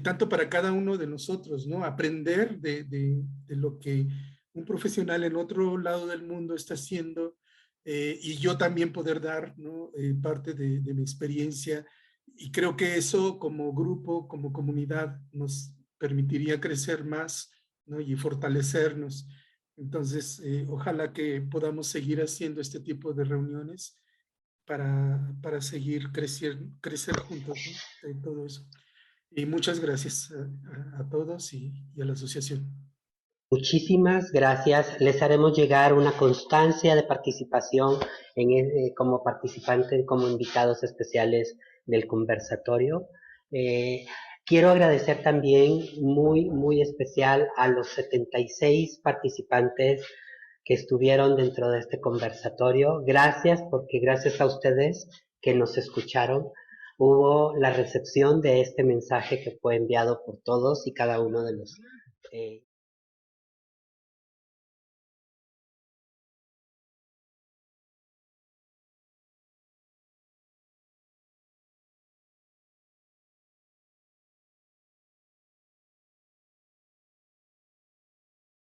tanto para cada uno de nosotros, ¿no? Aprender de lo que un profesional en otro lado del mundo está haciendo y yo también poder dar, ¿no? Parte de mi experiencia. Y creo que eso como grupo, como comunidad, nos permitiría crecer más, ¿no? Y fortalecernos. Entonces, ojalá que podamos seguir haciendo este tipo de reuniones para seguir crecer juntos, ¿no? De todo eso. Y muchas gracias a todos y a la asociación. Muchísimas gracias. Les haremos llegar una constancia de participación como participantes, como invitados especiales del conversatorio. Quiero agradecer también muy especial a los 76 participantes que estuvieron dentro de este conversatorio. Gracias, porque gracias a ustedes que nos escucharon, hubo la recepción de este mensaje que fue enviado por todos y cada uno de los